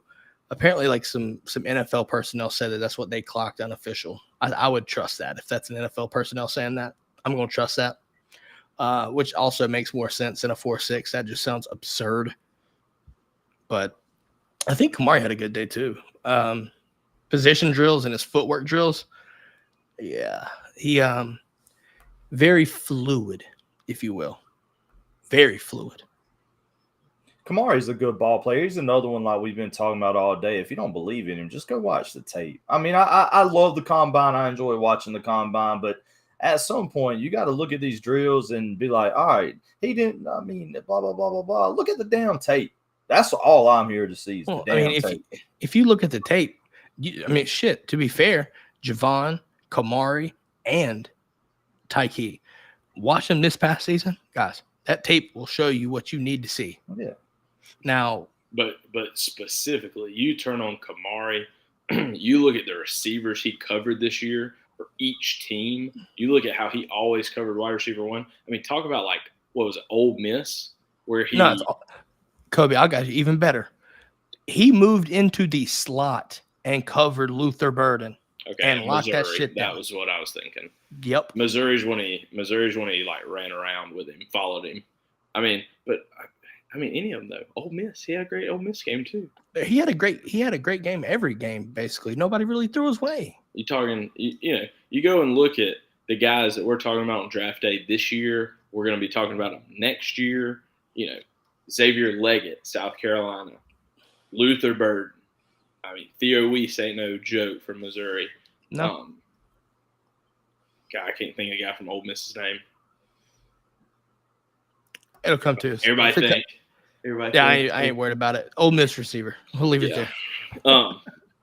apparently like some NFL personnel said that's what they clocked unofficial. I would trust that. If that's an NFL personnel saying that, I'm going to trust that. Which also makes more sense than a 4.6. That just sounds absurd. But I think Kamari had a good day too. Position drills and his footwork drills. Yeah, he very fluid, if you will. Very fluid. Kamari's a good ball player. He's another one like we've been talking about all day. If you don't believe in him, just go watch the tape. I mean, I love the combine. I enjoy watching the combine, but at some point, you got to look at these drills and be like, all right, he didn't, blah, blah, blah, blah, blah. Look at the damn tape. That's all I'm here to see is the damn tape. If you look at the tape, to be fair, Javon, Kamari, and Tyke, watch them this past season, guys. That tape will show you what you need to see. Yeah. Now, but specifically, you turn on Kamari, you look at the receivers he covered this year for each team. You look at how he always covered wide receiver 1. I mean, talk about like what was it, Ole Miss, where he. No, Kobe, I got you even better. He moved into the slot and covered Luther Burden. Okay, and locked that shit down. That was what I was thinking. Yep. Missouri's when he like ran around with him, followed him. I mean, any of them though. Ole Miss, he had a great Ole Miss game too. He had a great game every game basically. Nobody really threw his way. You go and look at the guys that we're talking about on draft day this year. We're going to be talking about them next year. Xavier Leggett, South Carolina, Luther Burden. I mean, Theo Weiss ain't no joke from Missouri. No. God, I can't think of the guy from Ole Miss's name. It'll come to us. Everybody think. I ain't worried about it. Ole Miss receiver. We'll leave it there.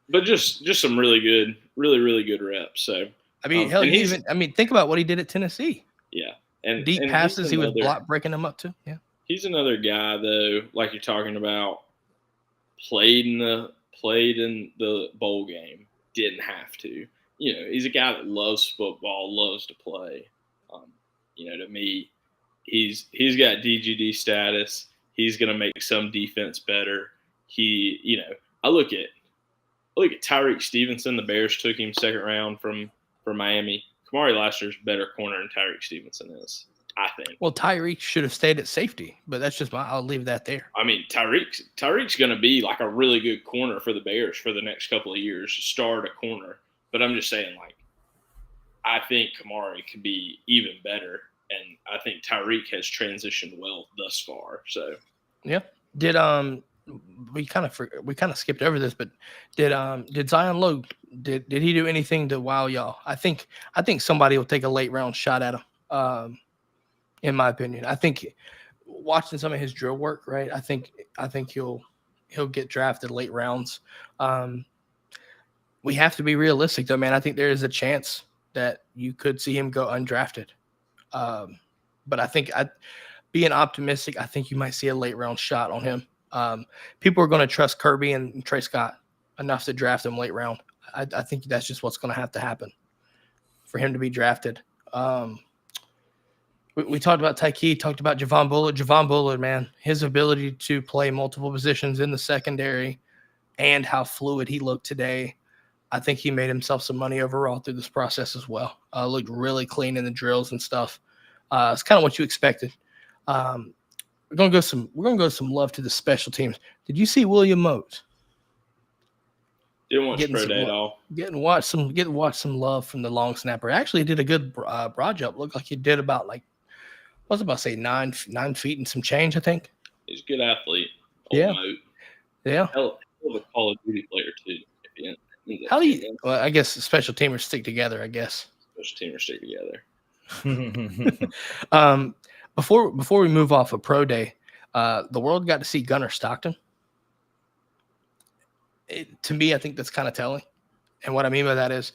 But just some really good, really good reps. So I mean, think about what he did at Tennessee. Yeah, and deep passes, he was breaking them up too. Yeah, he's another guy though, like you're talking about, played in the bowl game, didn't have to. He's a guy that loves football, loves to play. To me, he's got DGD status. He's going to make some defense better. I look at Tyreek Stevenson. The Bears took him second round from Miami. Kamari Lassiter's better corner than Tyreek Stevenson is, I think. Well, Tyreek should have stayed at safety, but that's just I'll leave that there. I mean, Tyreek's going to be like a really good corner for the Bears for the next couple of years, start a corner. But I'm just saying, like, I think Kamari could be even better, and I think Tyreek has transitioned well thus far. So, yeah. Did we kind of skipped over this, but did Zion Lowe did he do anything to wow y'all? I think somebody will take a late round shot at him. In my opinion, I think watching some of his drill work, right? I think he'll get drafted late rounds. We have to be realistic, though, man. I think there is a chance that you could see him go undrafted. But I think being optimistic, I think you might see a late round shot on him. People are going to trust Kirby and Trey Scott enough to draft him late round. I think that's just what's going to have to happen for him to be drafted. We talked about Tyke, talked about Javon Bullard. Javon Bullard, man, his ability to play multiple positions in the secondary and how fluid he looked today. I think he made himself some money overall through this process as well. Looked really clean in the drills and stuff. It's kind of what you expected. We're gonna go some love to the special teams. Did you see William Mote? Didn't watch pro day at all. Getting watch some love from the long snapper. Actually did a good broad jump. Looked like he did about like I was about to say 9 feet and some change, I think. He's a good athlete. Yeah. Mote. Yeah. Hell of a Call of Duty player too. How do you? Well, I guess special teamers stick together. I guess special teamers stick together. Before we move off of pro day, the world got to see Gunnar Stockton. To me, I think that's kind of telling. And what I mean by that is,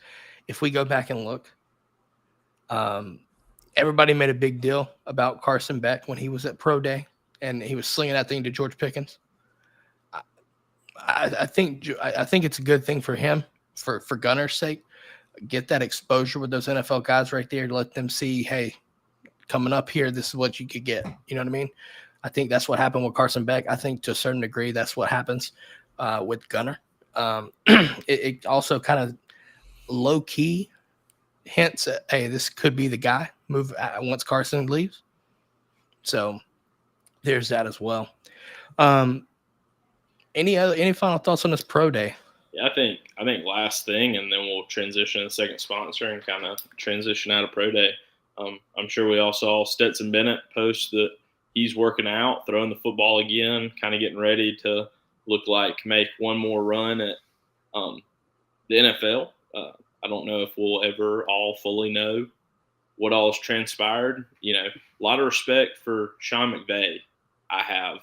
if we go back and look, everybody made a big deal about Carson Beck when he was at pro day and he was slinging that thing to George Pickens. I think it's a good thing for him, for Gunnar's sake. Get that exposure with those NFL guys right there to let them see, hey, coming up here, this is what you could get. You know what I mean? I think that's what happened with Carson Beck. I think to a certain degree, that's what happens with Gunnar. It also kind of low key hints at, hey, this could be the guy once Carson leaves. So there's that as well. Any final thoughts on this pro day? Yeah, I think last thing, and then we'll transition to the second sponsor and kind of transition out of pro day. I'm sure we all saw Stetson Bennett post that he's working out, throwing the football again, kind of getting ready to look like make one more run at the NFL. I don't know if we'll ever all fully know what all has transpired. You know, a lot of respect for Sean McVay. I have.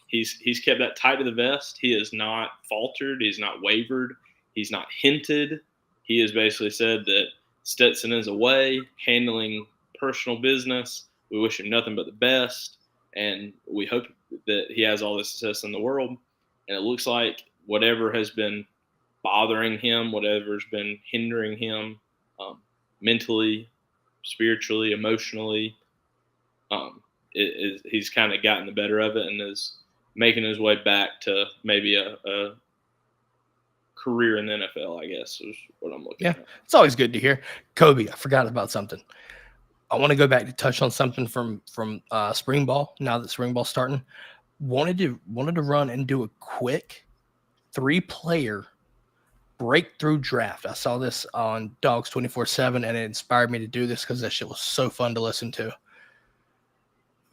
He's kept that tight to the vest. He has not faltered. He's not wavered. He's not hinted. He has basically said that Stetson is away, handling personal business. We wish him nothing but the best, and we hope that he has all the success in the world. And it looks like whatever has been bothering him, whatever's been hindering him mentally, spiritually, emotionally, he's kind of gotten the better of it and is making his way back to maybe a career in the NFL, I guess, is what I'm looking at. It's always good to hear. Kobe, I forgot about something. I want to go back to touch on something from spring ball. Now that spring ball's starting, wanted to run and do a quick 3-player breakthrough draft. I saw this on Dogs 24/7, and it inspired me to do this because that shit was so fun to listen to.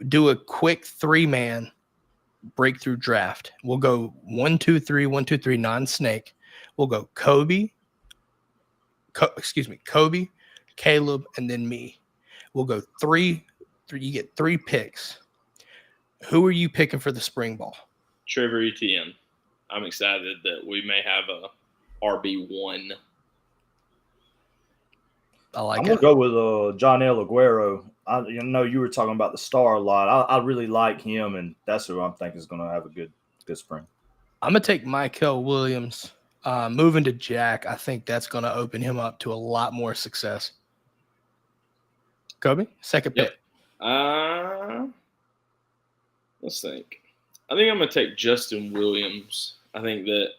Do a quick 3-man breakthrough draft. We'll go 1, 2, 3, 1, 2, 3, non-snake. We'll go Kobe, Caleb, and then me. We'll go 3. You get 3 picks. Who are you picking for the spring ball? Trevor Etienne. I'm excited that we may have a RB1. I'm going to go with John L. Aguero. I know you were talking about the star a lot. I really like him, and that's who I'm thinking is going to have a good spring. I'm going to take Michael Williams. Moving to Jack, I think that's going to open him up to a lot more success. Kobe, second pick. Let's think. I think I'm going to take Justin Williams. I think that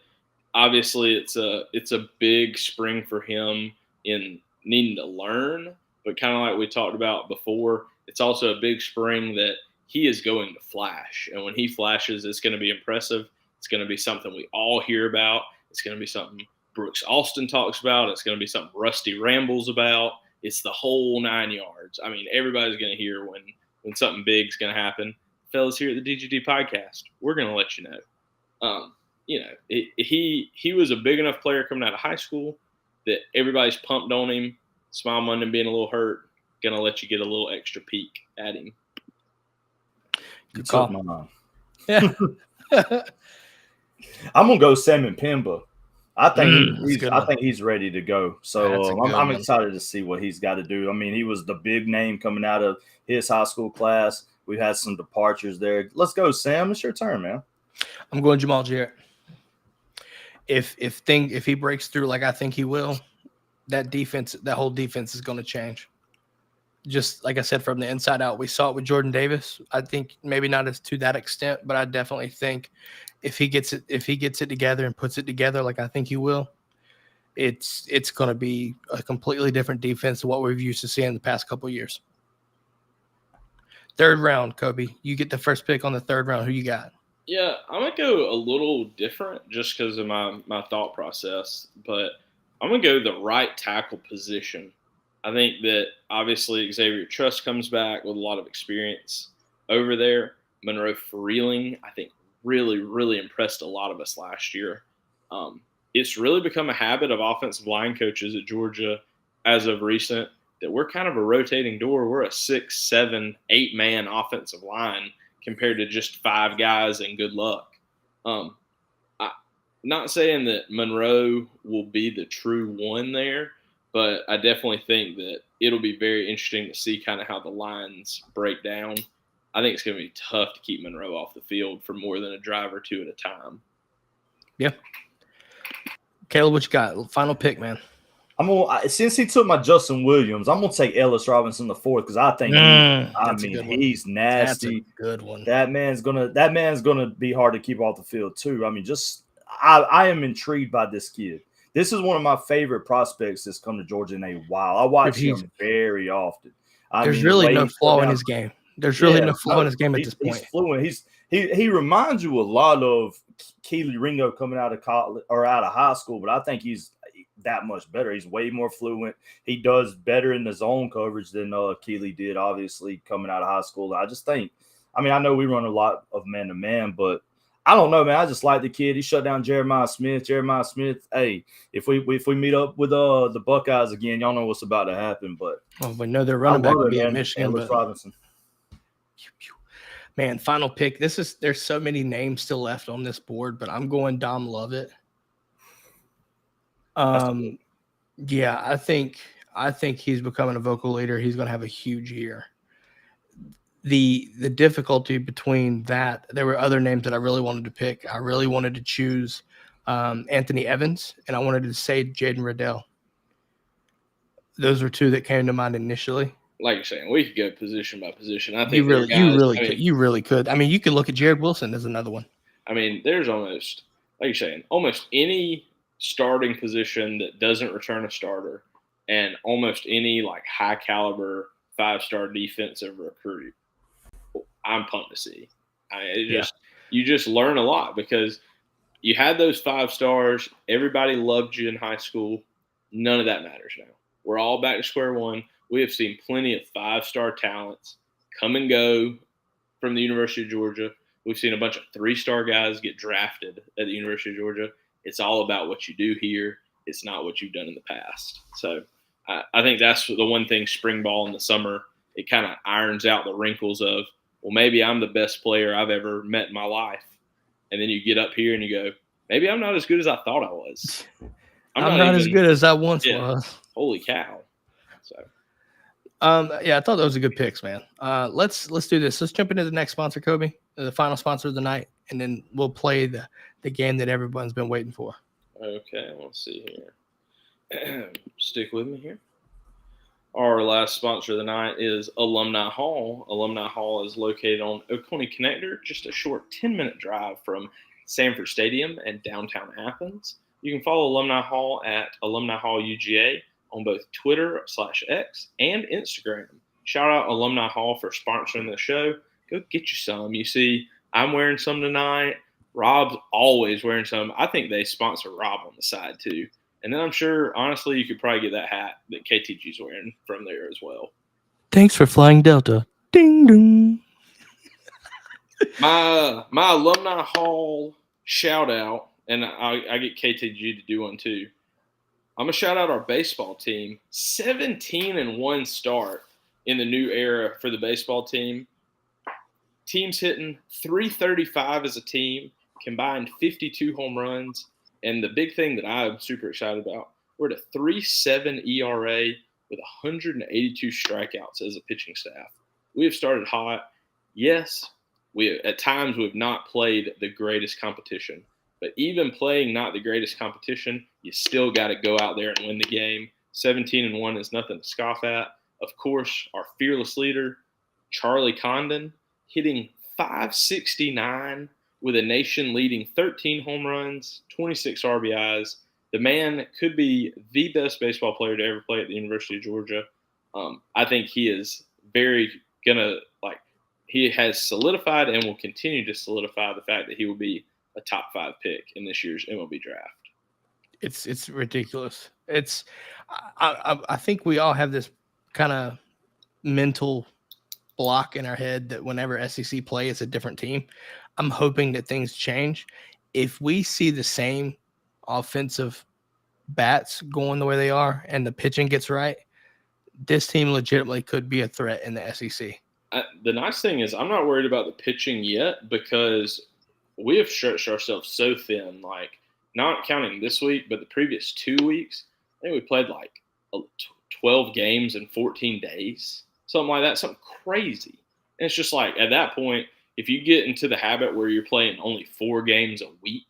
obviously it's a big spring for him in needing to learn, but kind of like we talked about before, it's also a big spring that he is going to flash. And when he flashes, it's going to be impressive. It's going to be something we all hear about. It's going to be something Brooks Austin talks about. It's going to be something Rusty rambles about. It's the whole 9 yards. I mean, everybody's going to hear when something big is going to happen. Fellas here at the DGD Podcast, we're going to let you know. He was a big enough player coming out of high school that everybody's pumped on him. Smile Monday being a little hurt, going to let you get a little extra peek at him. Good call. Yeah. I'm gonna go Salmon Pimba. I think he's ready to go. So I'm excited to see what he's got to do. I mean, he was the big name coming out of his high school class. We had some departures there. Let's go, Sam. It's your turn, man. I'm going Jamal Jarrett. If he breaks through like I think he will, that whole defense is going to change. Just like I said, from the inside out, we saw it with Jordan Davis. I think maybe not as to that extent, but I definitely think if he gets it together and puts it together like I think he will, it's going to be a completely different defense than what we've used to see in the past couple of years. Third round, Kobe. You get the first pick on the third round. Who you got? Yeah, I'm going to go a little different just because of my thought process, but I'm going to go the right tackle position. I think that obviously Xavier Truss comes back with a lot of experience over there. Monroe Freeling, I think, really, really impressed a lot of us last year. It's really become a habit of offensive line coaches at Georgia as of recent that we're kind of a rotating door. We're a 6, 7, 8-man offensive line compared to just 5 guys and good luck. I'm not saying that Monroe will be the true one there, but I definitely think that it'll be very interesting to see kind of how the lines break down. I think it's going to be tough to keep Monroe off the field for more than a drive or two at a time. Yeah. Caleb, what you got? Final pick, man. Since he took my Justin Williams, I'm gonna take Ellis Robinson the fourth because I think he's nasty. That's a good one. That man's gonna be hard to keep off the field too. I mean, I am intrigued by this kid. This is one of my favorite prospects that's come to Georgia in a while. I watch him very often. There's really no flaw in his game. There's really no flaw in his game at this point. He's fluent. He reminds you a lot of Keely Ringo coming out of college or out of high school, but I think he's that much better. He's way more fluent. He does better in the zone coverage than Keely did, obviously, coming out of high school. I just think, I know we run a lot of man-to-man, but I don't know, man. I just like the kid. He shut down Jeremiah Smith. Jeremiah Smith, hey, if we meet up with the Buckeyes again, y'all know what's about to happen. But we know their running back will be at Michigan. Ellis Robinson. Man, final pick. There's so many names still left on this board, but I'm going Dom Lovett. Yeah, I think he's becoming a vocal leader. He's going to have a huge year. The difficulty between that, there were other names that I really wanted to pick. I really wanted to choose Anthony Evans, and I wanted to say Jaden Riddell. Those were two that came to mind initially. Like you're saying, we could go position by position. I think you really could. I mean, you could look at Jared Wilson as another one. I mean, there's almost, like you're saying, almost any starting position that doesn't return a starter, and almost any like high caliber 5-star defensive recruit, I'm pumped to see. You just learn a lot because you had those 5 stars. Everybody loved you in high school. None of that matters now. We're all back to square one. We have seen plenty of 5-star talents come and go from the University of Georgia. We've seen a bunch of 3-star guys get drafted at the University of Georgia. It's all about what you do here. It's not what you've done in the past. So I think that's the one thing spring ball in the summer, it kind of irons out the wrinkles of, well, maybe I'm the best player I've ever met in my life. And then you get up here and you go, maybe I'm not as good as I thought I was. I'm not as good as I once was. Holy cow. So. Yeah, I thought those were good picks, man. Let's do this. Let's jump into the next sponsor, Kobe, the final sponsor of the night, and then we'll play the game that everyone's been waiting for. Okay, let's see here. Stick with me here. Our last sponsor of the night is Alumni Hall. Alumni Hall is located on Oconee Connector, just a short 10-minute drive from Sanford Stadium and downtown Athens. You can follow Alumni Hall at Alumni Hall UGA on both Twitter/X and Instagram. Shout out Alumni Hall for sponsoring the show. Go get you some. You see, I'm wearing some tonight. Rob's always wearing some. I think they sponsor Rob on the side too. And then I'm sure, honestly, you could probably get that hat that KTG's wearing from there as well. Thanks for flying Delta. Ding dong. My Alumni Hall shout out, and I get KTG to do one too. I'm going to shout out our baseball team. 17-1 start in the new era for the baseball team. Team's hitting .335 as a team, combined 52 home runs. And the big thing that I'm super excited about, we're at a 3.7 ERA with 182 strikeouts as a pitching staff. We have started hot. Yes, at times we've not played the greatest competition. But even playing not the greatest competition, you still got to go out there and win the game. 17-1 is nothing to scoff at. Of course, our fearless leader, Charlie Condon, hitting .569 with a nation-leading 13 home runs, 26 RBIs. The man could be the best baseball player to ever play at the University of Georgia. I think he is he has solidified and will continue to solidify the fact that he will be a top 5 pick in this year's MLB draft. It's ridiculous. I think we all have this kind of mental block in our head that whenever SEC play, it's a different team. I'm hoping that things change. If we see the same offensive bats going the way they are and the pitching gets right, this team legitimately could be a threat in the SEC. The nice thing is I'm not worried about the pitching yet because we have stretched ourselves so thin, like not counting this week, but the previous 2 weeks, I think we played like 12 games in 14 days, something like that, something crazy. And it's just like at that point, if you get into the habit where you're playing only 4 games a week,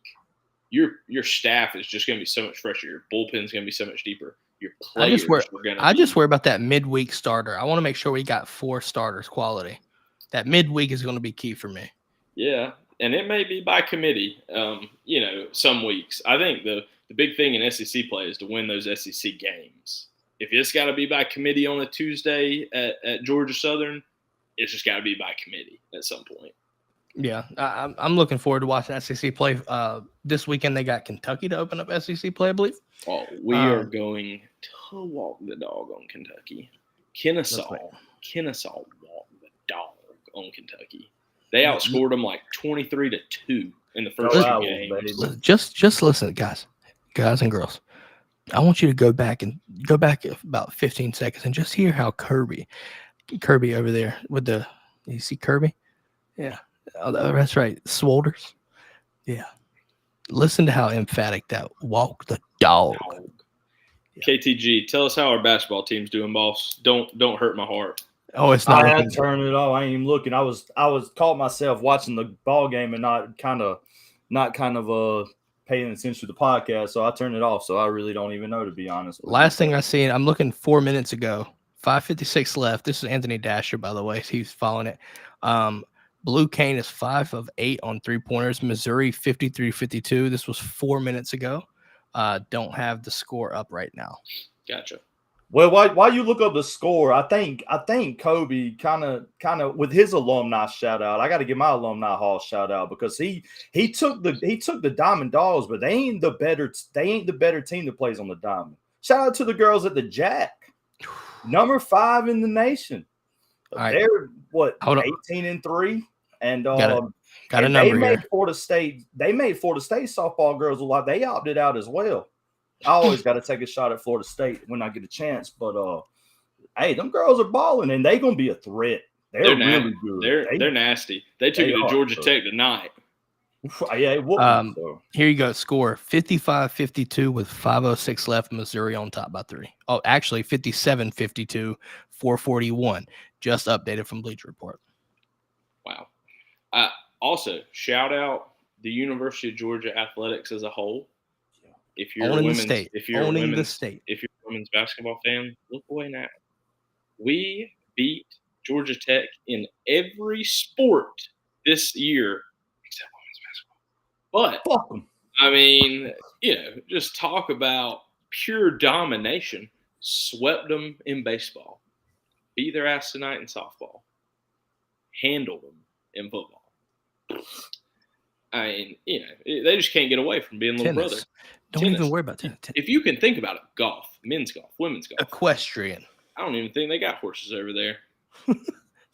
your staff is just going to be so much fresher. Your bullpen's going to be so much deeper. Your players I just worry about that midweek starter. I want to make sure we got 4 starters quality. That midweek is going to be key for me. Yeah, and it may be by committee, some weeks. I think the big thing in SEC play is to win those SEC games. If it's got to be by committee on a Tuesday at Georgia Southern, it's just got to be by committee at some point. Yeah, I'm looking forward to watching SEC play. This weekend they got Kentucky to open up SEC play, I believe. Oh, we are going to walk the dog on Kentucky. Kennesaw walked the dog on Kentucky. They outscored them like 23-2 in the first 2 games. Just listen, guys and girls. I want you to go back about 15 seconds and just hear how Kirby over there with you see Kirby? Yeah. Oh, that's right. Swolders. Yeah. Listen to how emphatic that walk the dog. Yeah. KTG, tell us how our basketball team's doing, boss. Don't hurt my heart. Oh, it's not. I had to turn it off. I ain't even looking. I was caught myself watching the ball game and not kind of paying attention to the podcast, so I turned it off. So I really don't even know, to be honest. Last thing I seen, I'm looking 4 minutes ago. 5:56 left. This is Anthony Dasher, by the way. He's following it. Blue Cane is 5 of 8 on 3-pointers. Missouri 53-52. This was 4 minutes ago. Don't have the score up right now. Gotcha. Well, while you look up the score, I think Kobe kind of with his alumni shout out. I got to give my alumni hall shout out because he took the Diamond Dogs, but they ain't the better team that plays on the Diamond. Shout out to the girls at the Jack, number 5 in the nation. Right. They're 18-3, and got a number they here. made Florida State softball girls look like they opted out as well. I always got to take a shot at Florida State when I get a chance, but hey, them girls are balling, and they're gonna be a threat. They're really good. They're nasty. They took it to Georgia Tech tonight. Yeah. Here you go. Score 55-52 with 5:06 left. Missouri on top by 3. Oh, actually 57-52, 4:41. Just updated from Bleacher Report. Wow. Also, shout out the University of Georgia athletics as a whole. If you're a women's basketball fan, look away now. We beat Georgia Tech in every sport this year except women's basketball. But I mean, just talk about pure domination. swept them in baseball, beat their ass tonight in softball, handled them in football. I mean, they just can't get away from being little brother. Don't even worry about tennis. If you can think about it, golf, men's golf, women's golf. Equestrian. I don't even think they got horses over there.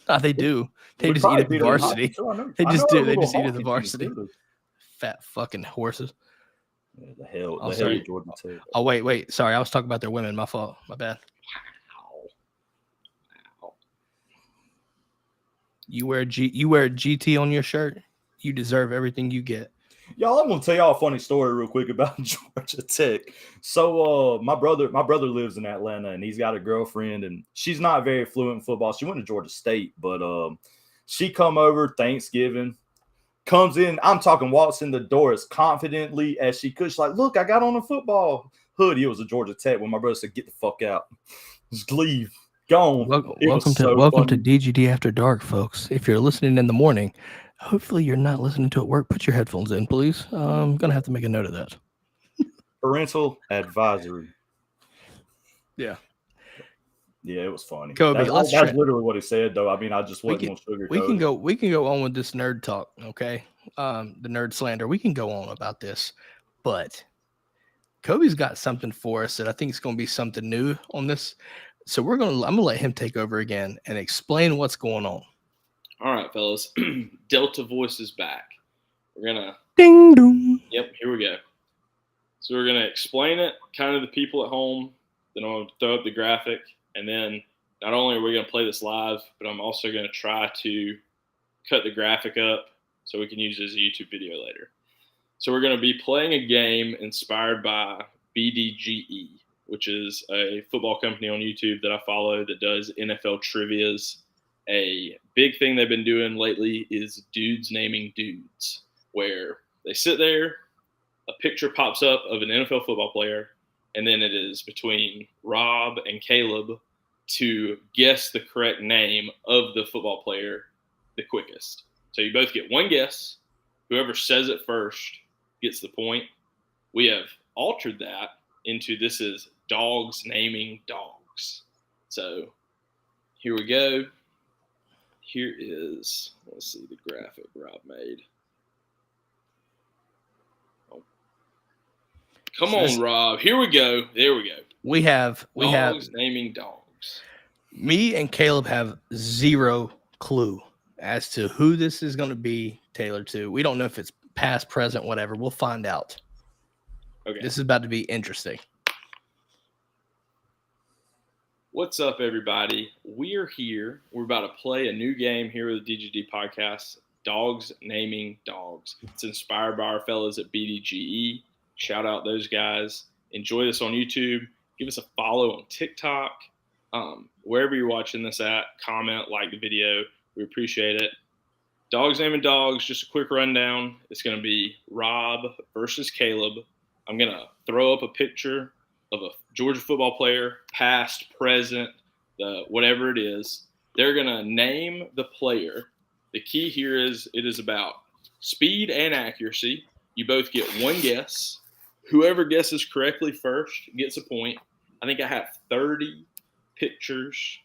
No, they do. They just eat at the varsity. They just do. They just eat at the varsity. Fat fucking horses. Yeah, the hell Georgia Tech. Oh, wait. Sorry, I was talking about their women. My fault. My bad. Wow. You wear GT on your shirt, you deserve everything you get. Y'all, I'm gonna tell y'all a funny story real quick about Georgia Tech. So my brother lives in Atlanta, and he's got a girlfriend, and she's not very fluent in football. She went to Georgia State, but she come over Thanksgiving, comes in, I'm talking, walks in the door as confidently as she could. She's like, look, I got on a football hoodie. It was a Georgia Tech. When my brother said, get the fuck out. Just leave. Gone. Welcome to DGD After Dark, folks. If you're listening in the morning, hopefully you're not listening to it at work. Put your headphones in, please. I'm going to have to make a note of that. Parental advisory. Yeah. Yeah, it was funny. Kobe, that's literally what he said, though. I mean, I just wasn't going to sugarcoat. We can go on with this nerd talk, okay? The nerd slander. We can go on about this, but Kobe's got something for us that I think is going to be something new on this. So I'm going to let him take over again and explain what's going on. All right, fellas. Delta Voice is back. We're going to ding dong. Yep, here we go. So we're going to explain it kind of to the people at home. Then I'm going to throw up the graphic. And then not only are we going to play this live, but I'm also going to try to cut the graphic up so we can use it as a YouTube video later. So we're going to be playing a game inspired by BDGE, which is a football company on YouTube that I follow that does NFL trivias. A big thing they've been doing lately is dudes naming dudes, where they sit there, a picture pops up of an NFL football player, and then it is between Rob and Caleb to guess the correct name of the football player the quickest. So you both get one guess. Whoever says it first gets the point. We have altered that into this is dogs naming dogs. So here we go. Here is, let's see the graphic Rob made. Come on, Rob. Here we go. There we go. We have naming dogs. Me and Caleb have zero clue as to who this is going to be tailored to. We don't know if it's past, present, whatever. We'll find out. Okay. This is about to be interesting. What's up, everybody? We are here. We're about to play a new game here with the DGD Podcast, Dogs Naming Dogs. It's inspired by our fellas at BDGE. Shout out those guys. Enjoy this on YouTube. Give us a follow on TikTok. Wherever you're watching this at, comment, like the video. We appreciate it. Dogs Naming Dogs, just a quick rundown. It's going to be Rob versus Caleb. I'm going to throw up a picture of a Georgia football player, past, present, whatever it is. They're going to name the player. The key here is it is about speed and accuracy. You both get one guess. Whoever guesses correctly first gets a point. I think I have 30 pictures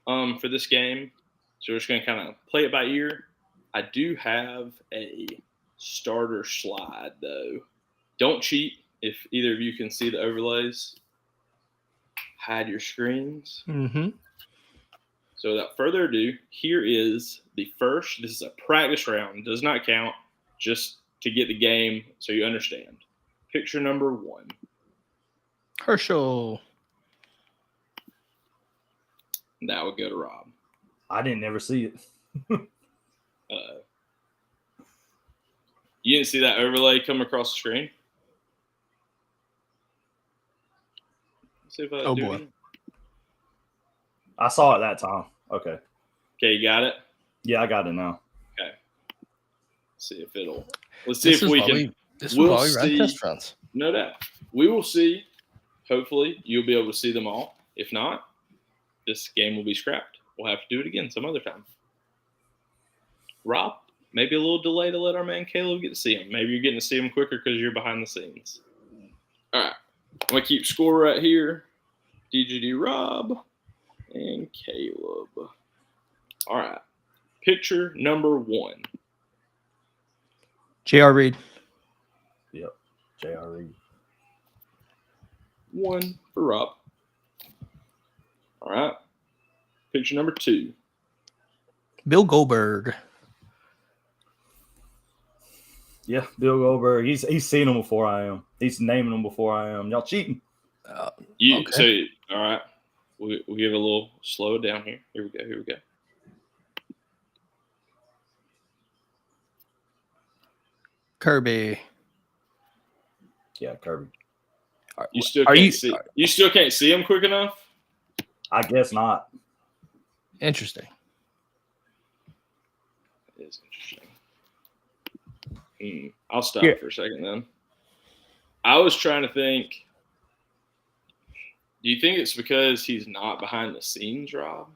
for this game. So we're just going to kind of play it by ear. I do have a starter slide, though. Don't cheat if either of you can see the overlays. Hide your screens. Mm-hmm. So without further ado, here is the first. This is a practice round. It does not count, just to get the game so you understand. Picture number 1. Herschel. That would go to Rob. I didn't ever see it. You didn't see that overlay come across the screen? Let's see if I do boy. it. I saw it that time. Okay, you got it? Yeah, I got it now. Okay. Let's see if it'll. Let's see if we can. This will probably run test runs. No doubt. We will see. Hopefully, you'll be able to see them all. If not, this game will be scrapped. We'll have to do it again some other time. Rob, maybe a little delay to let our man Caleb get to see him. Maybe you're getting to see him quicker because you're behind the scenes. All right. I'm going to keep score right here. DGD Rob, and Caleb. All right. Picture number 1. J.R. Reed. Yep. J.R. Reed. 1 for Rob. All right. Picture number 2. Bill Goldberg. Yeah, Bill Goldberg. He's seen them before I am. He's naming them before I am. Y'all cheating. Okay. Okay. So, all right. We'll give it a little slow it down here. Here we go. Kirby. Yeah, Kirby. You still can't see him quick enough? I guess not. Interesting. It is interesting. I'll stop Here. for a second then. I was trying to think. Do you think it's because he's not behind the scenes, Rob?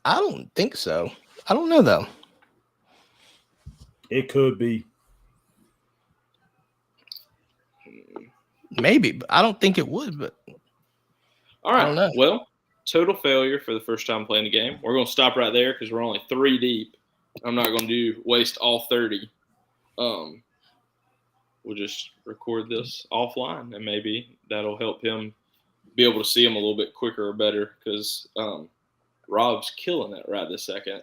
I don't think so. I don't know, though. It could be. Maybe, but I don't think it would. But All I don't know. right. Well, total failure for the first time playing the game. We're going to stop right there because we're only 3 deep. I'm not going to waste all 30. We'll just record this offline, and maybe that'll help him be able to see him a little bit quicker or better because Rob's killing it right this second.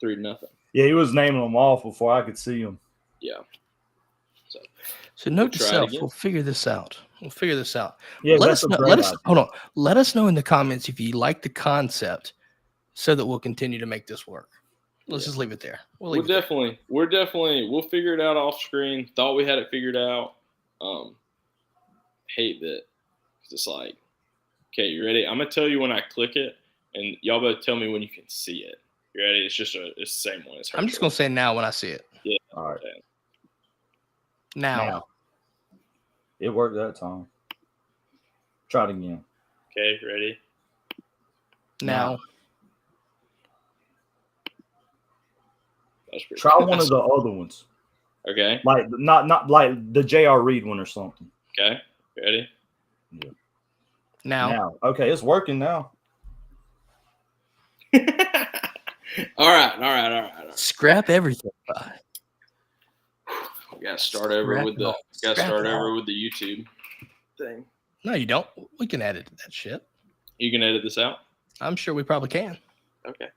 3-0. Yeah, he was naming them off before I could see them. Yeah. So note to try it self, again. we'll figure this out. Yeah, let that's us a know. great Let us idea. hold on. Let us know in the comments if you like the concept, so that we'll continue to make this work. Let's just leave it there. We'll We'll figure it out off screen. Thought we had it figured out. Hate that. It's like, okay, you ready? I'm gonna tell you when I click it, and y'all better tell me when you can see it. You ready? It's the same one. I'm just gonna say now when I see it. Yeah. All right. Okay. Now. It worked that time. Try it again. Okay, ready? Now. That's pretty Try good. one of the other ones. Okay. Like not like the J.R. Reed one or something. Okay. Ready? Now. Okay, it's working now. All right. Scrap everything. We gotta start over with the YouTube thing. No, you don't. We can edit that shit. You can edit this out. I'm sure we probably can. Okay.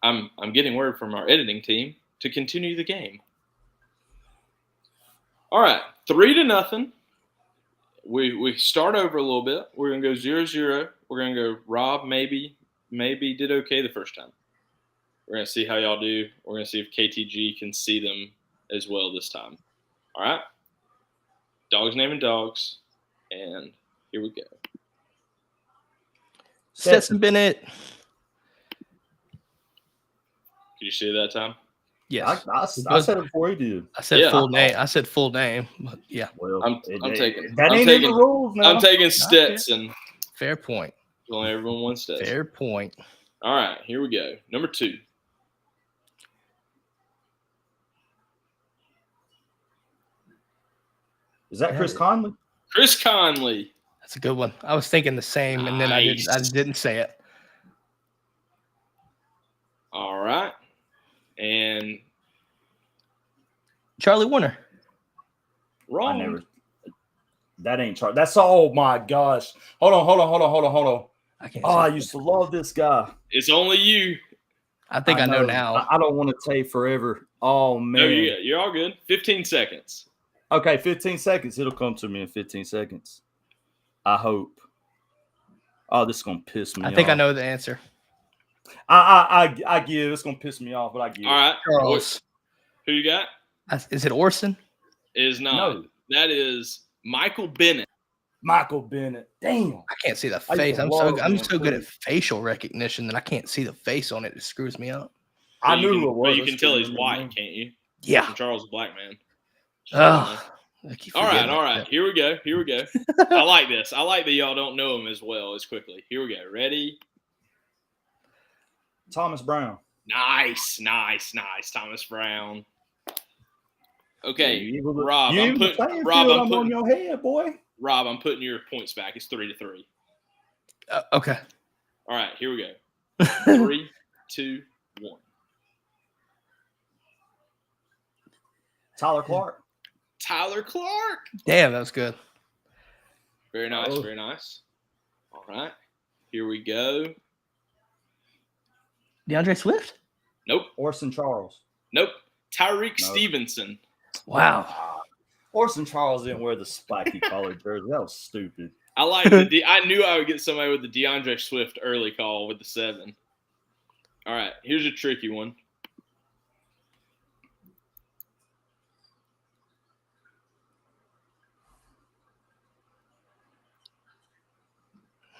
I'm getting word from our editing team to continue the game. All right, 3-0. We start over a little bit. We're gonna go 0-0. We're gonna go Rob maybe did okay the first time. We're gonna see how y'all do. We're gonna see if KTG can see them as well this time. All right. Dogs naming dogs, and here we go. Stetson Bennett. Did you see it that time? Yes. I said it before he did. I said full name. I said full name. But yeah. Well, I'm taking the rules now. I'm taking Stetson. Fair point. Only everyone wants Stetson. Fair point. All right, here we go. Number 2. Is that Chris Conley? Chris Conley. That's a good one. I was thinking the same, and then I didn't say it. All right. And Charlie Warner. wrong. That ain't Charlie. That's oh my gosh. Hold on. I can't. I used to love this guy. It's only you. I think I know now. I don't want to take forever. Oh man. No, you're all good. 15 seconds. Okay, 15 seconds. It'll come to me in 15 seconds. I hope. Oh, this is gonna piss me off. I think I know the answer. I give. It's gonna piss me off, but I give. All right. Charles. Who you got? Is it Orson? It is not. No. That is Michael Bennett. Michael Bennett. Damn. I can't see the I face. used to I'm love so him, good too. at facial recognition that I can't see the face on it. It screws me up. I knew who it was. But you can tell he's white, can't you? Yeah. Charles is a black man. All right. Here we go. I like this. I like that y'all don't know him as well as quickly. Here we go. Ready? Thomas Brown. Nice. Thomas Brown. Okay, Rob, I'm on your head, boy. Rob, I'm putting your points back. It's 3-3. Okay. All right, here we go. 3, 2, 1. Tyler Clark. Tyler Clark. Damn, that was good. Very nice, Oh. very nice. All right, here we go. DeAndre Swift? Nope, Orson Charles. nope. Tyreek No. Stevenson. Wow. Orson Charles didn't wear the spiky colored jersey. That was stupid. I like the. I knew I would get somebody with the DeAndre Swift early call with the 7. All right, here's a tricky one.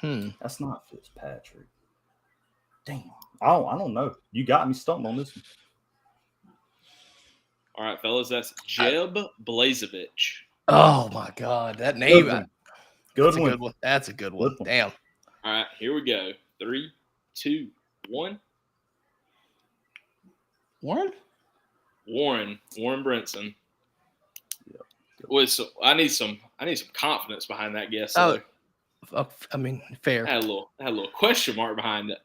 That's not Fitzpatrick. Damn. I don't know. You got me stumped on this one. All right, fellas, that's Jeb Blazevich. Oh my God, that name. Good one. That's a good one. That's a good one. Good one. Damn. All right, here we go. 3, 2, 1. Warren? Warren Brinson. Yep. Well, so I need some confidence behind that guess. Oh, though. I mean, fair. I had a little question mark behind it.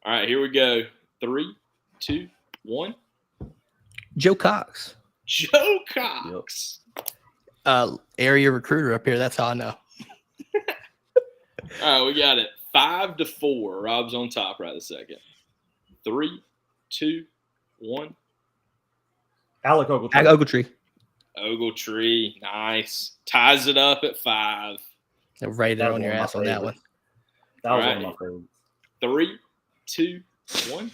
All right, here we go. 3, 2, 1. Joe Cox, Joe Cox. area recruiter up here. That's how I know. All right, we got it. 5-4. Rob's on top right this second. 3, 2, 1. Alec Ogletree. Ag Ogletree. Ogletree. Nice. Ties it up at 5. Right there That was on your one of ass my on that favorites. one. That was All one of my right. favorites. 3, 2, 1.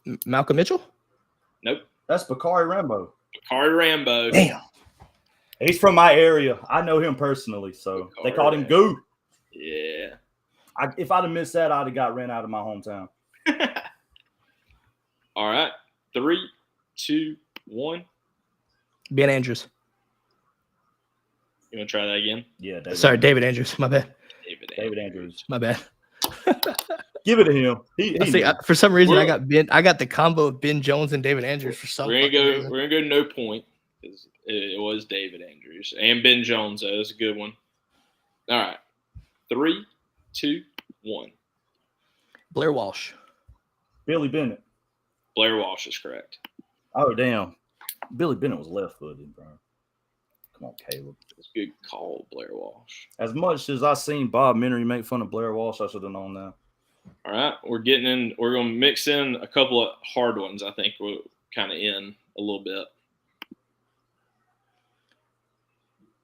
18. Malcolm Mitchell? Nope. That's Bakari Rambo. Bakari Rambo. Damn. He's from my area. I know him personally, so they Bakari called him Rambo. Goo. Yeah. If I'd have missed that, I'd have got ran out of my hometown. All right. 3, 2, 1. Ben Andrews. You want to try that again? Yeah, David Andrews. My bad. David Andrews. My bad. Give it to him. He See, knew. for some reason, We're- I got the combo of Ben Jones and David Andrews for some. We're fucking gonna reason. go no point. It was David Andrews and Ben Jones. Though. That's a good one. All right. 3, 2, 1. Blair Walsh. Billy Bennett. Blair Walsh is correct. Oh, damn. Billy Bennett was left-footed, bro. Come on, Caleb. It's a good call, Blair Walsh. As much as I seen Bob Menery make fun of Blair Walsh, I should have known that. All right. We're going to mix in a couple of hard ones, I think, we'll kind of in a little bit.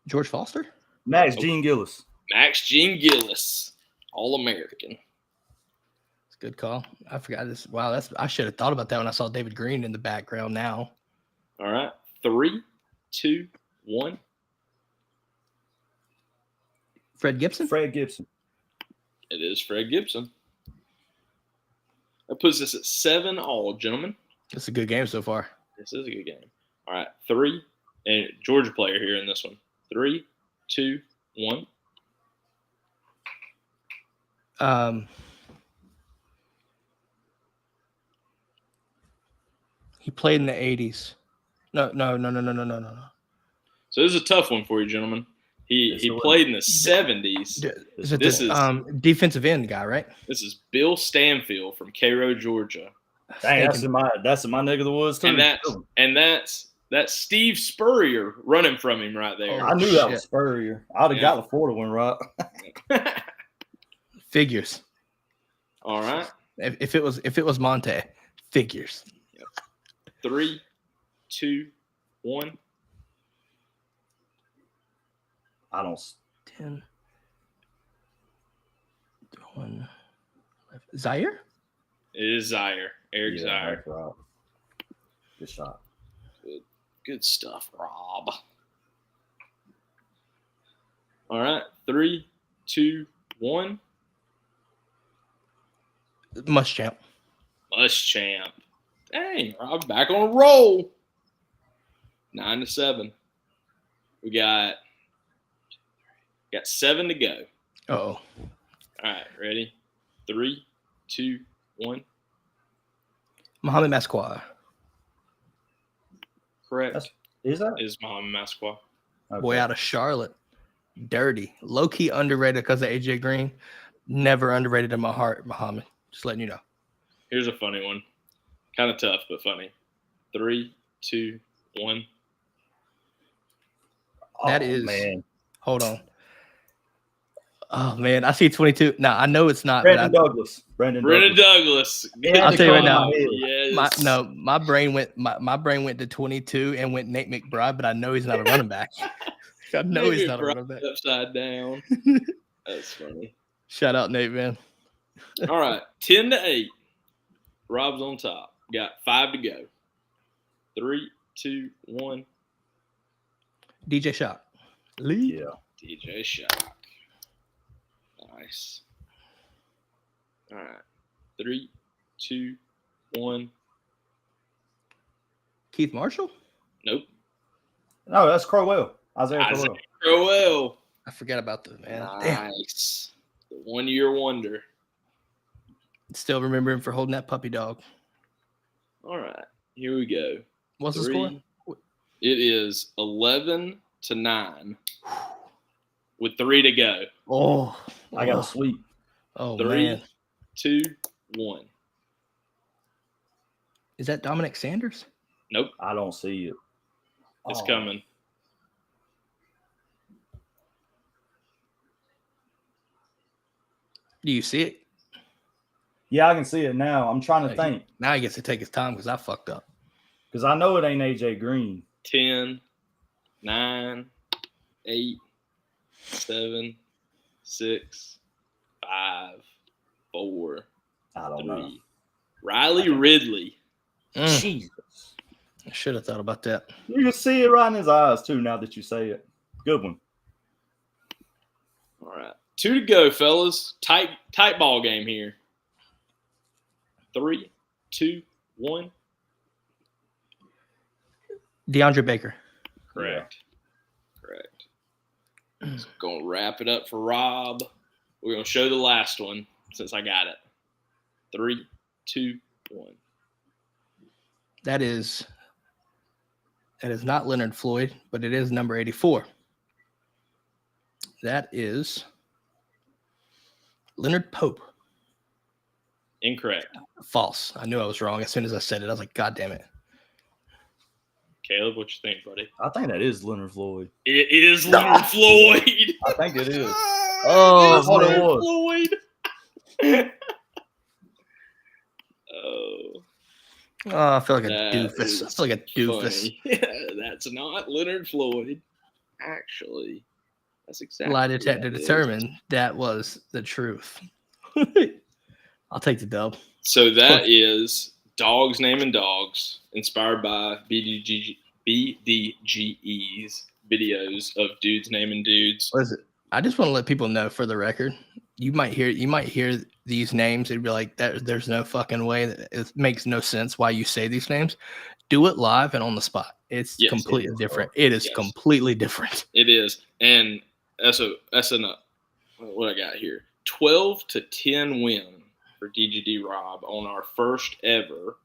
George Foster. Max Gene Gillis. Max Gene Gillis, All-American. It's a good call. I forgot this. Wow, I should have thought about that when I saw David Green in the background now. All right. 3, 2, 1. Fred Gibson. Fred Gibson. It is Fred Gibson. That puts us at 7-all, gentlemen. It's a good game so far. This is a good game. All right. 3, and Georgia player here in this one. 3, 2, 1. He played in the 80s. No. So this is a tough one for you, gentlemen. He played in the 70s. Is it This defensive end guy, right? This is Bill Stanfield from Cairo, Georgia. Dang, that's in my neck of the woods too. And that's Steve Spurrier running from him right there. I knew that was Spurrier. I'd have got the Florida one right. Figures. All right. If it was Monte, figures. 3, 2, 1. I don't. 10. 1. Zaire? It is Zaire. Eric Zaire. That's right. Good shot. Good stuff, Rob. All right. 3, 2, 1. Muschamp. Muschamp. Dang, Rob, back on a roll. 9-7. We got 7 to go. Uh-oh. All right, ready? 3, 2, 1. Mohamed Masquad. Correct. Is that? Is Mohamed Masqua. Okay. Boy out of Charlotte. Dirty. Low-key underrated because of AJ Green. Never underrated in my heart, Muhammad. Just letting you know. Here's a funny one. Kind of tough, but funny. 3, 2, 1. That Oh, is. man. Hold on. Oh, man. I see 22. No, I know it's not. Brandon Douglas. Brandon Douglas. Yeah, I'll tell you right now. Yes. My brain went to 22 and went Nate McBride, but I know he's not a running back. I know he's not a running back. Upside down. That's funny. Shout out Nate, man. All right, 10-8. Rob's on top. Got 5 to go. 3, 2, 1. DJ Shock. Yeah. DJ Shock. Nice. All right. 3, 2, 1. Keith Marshall? Nope. No, that's Crowell. Isaiah Crowell. Crowell. I forgot about that, man. Nice. The 1-year wonder. Still remember him for holding that puppy dog. All right. Here we go. What's the score? It is 11-9 with 3 to go. Oh, I got a sweep. Oh, 3, man. 2, 1. Is that Dominic Sanders? Nope. I don't see it. It's coming. Do you see it? Yeah, I can see it now. I'm trying to think. Now he gets to take his time because I fucked up. Because I know it ain't AJ Green. 10, 9, 8, 7, 6, 5, 4, I don't 3. know. Riley Ridley. Jesus. I should have thought about that. You can see it right in his eyes, too, now that you say it. Good one. All right. 2 to go, fellas. Tight ball game here. 3, 2, 1. DeAndre Baker. Correct. So going to wrap it up for Rob. We're going to show the last one since I got it. 3, 2, 1. That is not Leonard Floyd, but it is number 84. That is Leonard Pope. Incorrect. False. I knew I was wrong as soon as I said it. I was like, God damn it. Caleb, what you think, buddy? I think that is Leonard Floyd. It is Leonard Floyd. I think it is. Oh, what it Leonard was. Floyd. Oh. Oh, I feel like a That doofus. I is feel like a doofus. funny. Yeah, that's not Leonard Floyd. Actually, that's exactly Lie detector what it is. determined that was the truth. I'll take the dub. So that is Dogs Naming Dogs, inspired by BDGE's videos of dudes naming dudes. Listen, I just want to let people know, for the record, you might hear these names and be like, there's no fucking way. It makes no sense why you say these names. Do it live and on the spot. It's completely different. It is completely different. It is. And that's what I got here. 12-10 win for DGD Rob on our first ever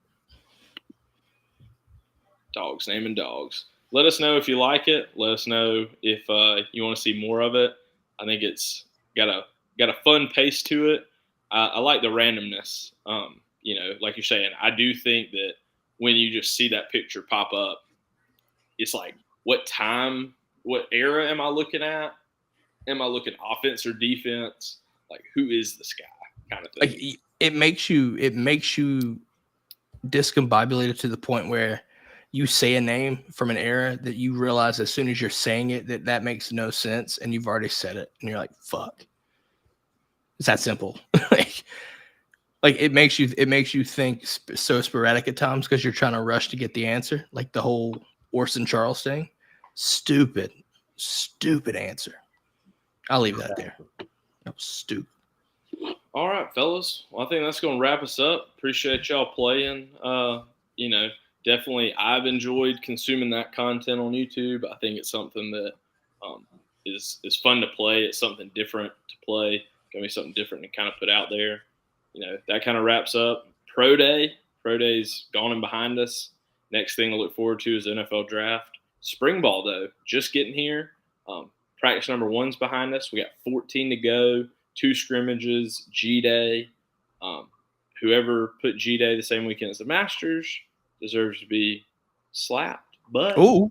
Dogs Naming Dogs. Let us know if you like it. Let us know if you want to see more of it. I think it's got a fun pace to it. I like the randomness. Like you're saying, I do think that when you just see that picture pop up, it's like, what era am I looking at? Am I looking offense or defense? Like, who is this guy? Kind of thing. Like, it makes you discombobulated to the point where you say a name from an era that you realize as soon as you're saying it that makes no sense, and you've already said it, and you're like, fuck. It's that simple. like it makes you think so sporadic at times because you're trying to rush to get the answer. Like the whole Orson Charles thing. Stupid answer. I'll leave that there. That was stupid. All right, fellas. Well, I think that's going to wrap us up. Appreciate y'all playing. Definitely I've enjoyed consuming that content on YouTube. I think it's something that is fun to play. It's something different to play. It's going to be something different to kind of put out there. That kind of wraps up Pro Day. Pro Day's gone and behind us. Next thing to look forward to is the NFL Draft. Spring ball, though, just getting here. practice number 1's behind us. We got 14 to go, 2 scrimmages, G-Day. Whoever put G-Day the same weekend as the Masters deserves to be slapped. But we'll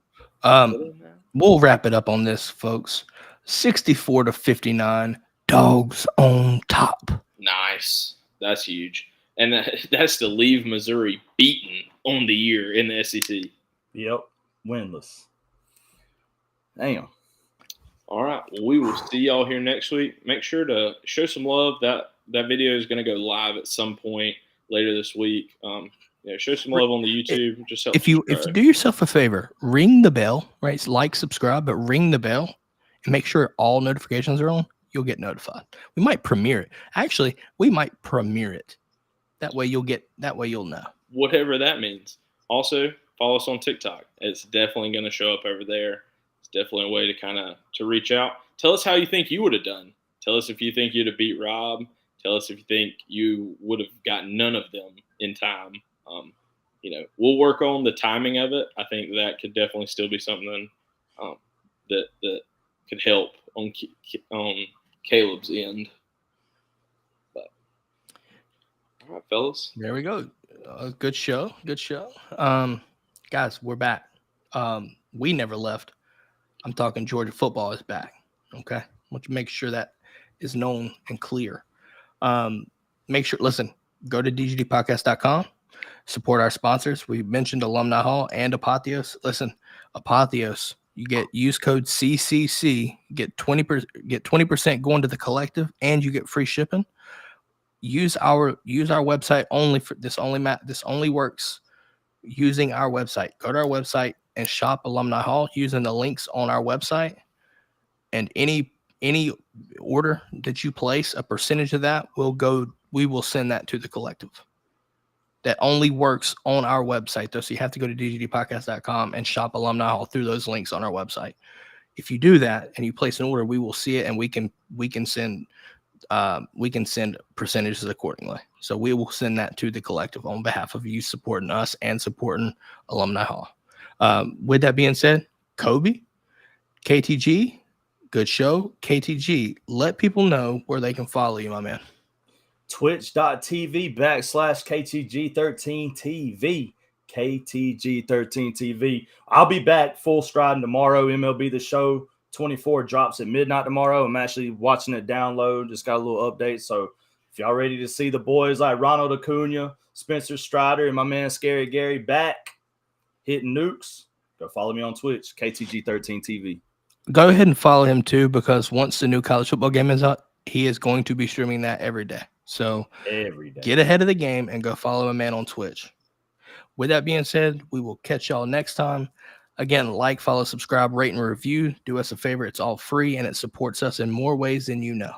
wrap it up on this, folks. 64-59, Dogs on top. Nice. That's huge. And that's to leave Missouri beaten on the year in the SEC. Yep. Winless. Damn. All right. Well, we will see y'all here next week. Make sure to show some love. That video is going to go live at some point later this week. Show some love on the YouTube. Just help. If you do yourself a favor, ring the bell, right? It's like, subscribe, but ring the bell and make sure all notifications are on. You'll get notified. We might premiere it. Actually, we might premiere it. That way you'll know. Whatever that means. Also, follow us on TikTok. It's definitely going to show up over there. It's definitely a way to reach out. Tell us how you think you would have done. Tell us if you think you'd have beat Rob. Tell us if you think you would have gotten none of them in time. We'll work on the timing of it. I think that could definitely still be something that could help on Caleb's end. But all right, fellas. There we go. Good show. Guys, we're back. We never left. I'm talking Georgia football is back. Okay. I want to make sure that is known and clear. Make sure, listen, go to DGDpodcast.com. Support our sponsors. We mentioned Alumni Hall and Apotheos. Listen, Apotheos, you use code CCC, get 20% going to the collective, and you get free shipping. Use our website only for this. This only works using our website. Go to our website and shop Alumni Hall using the links on our website. And any order that you place, a percentage of that we will send that to the collective. That only works on our website, though. So you have to go to DGDpodcast.com and shop Alumni Hall through those links on our website. If you do that and you place an order, we will see it and we can send percentages accordingly. So we will send that to the collective on behalf of you supporting us and supporting Alumni Hall. With that being said, Kobe, KTG, good show. KTG, let people know where they can follow you, my man. Twitch.tv/KTG13TV. KTG13TV. I'll be back full stride tomorrow. MLB The Show 24 drops at midnight tomorrow. I'm actually watching it download. Just got a little update. So if y'all ready to see the boys like Ronald Acuna, Spencer Strider, and my man Scary Gary back hitting nukes, go follow me on Twitch, KTG13TV. Go ahead and follow him too, because once the new college football game is out, he is going to be streaming that every day. So every day, get ahead of the game and go follow a man on Twitch. With that being said, we will catch y'all next time. Again, like, follow, subscribe, rate, and review. Do us a favor. It's all free, and it supports us in more ways than you know.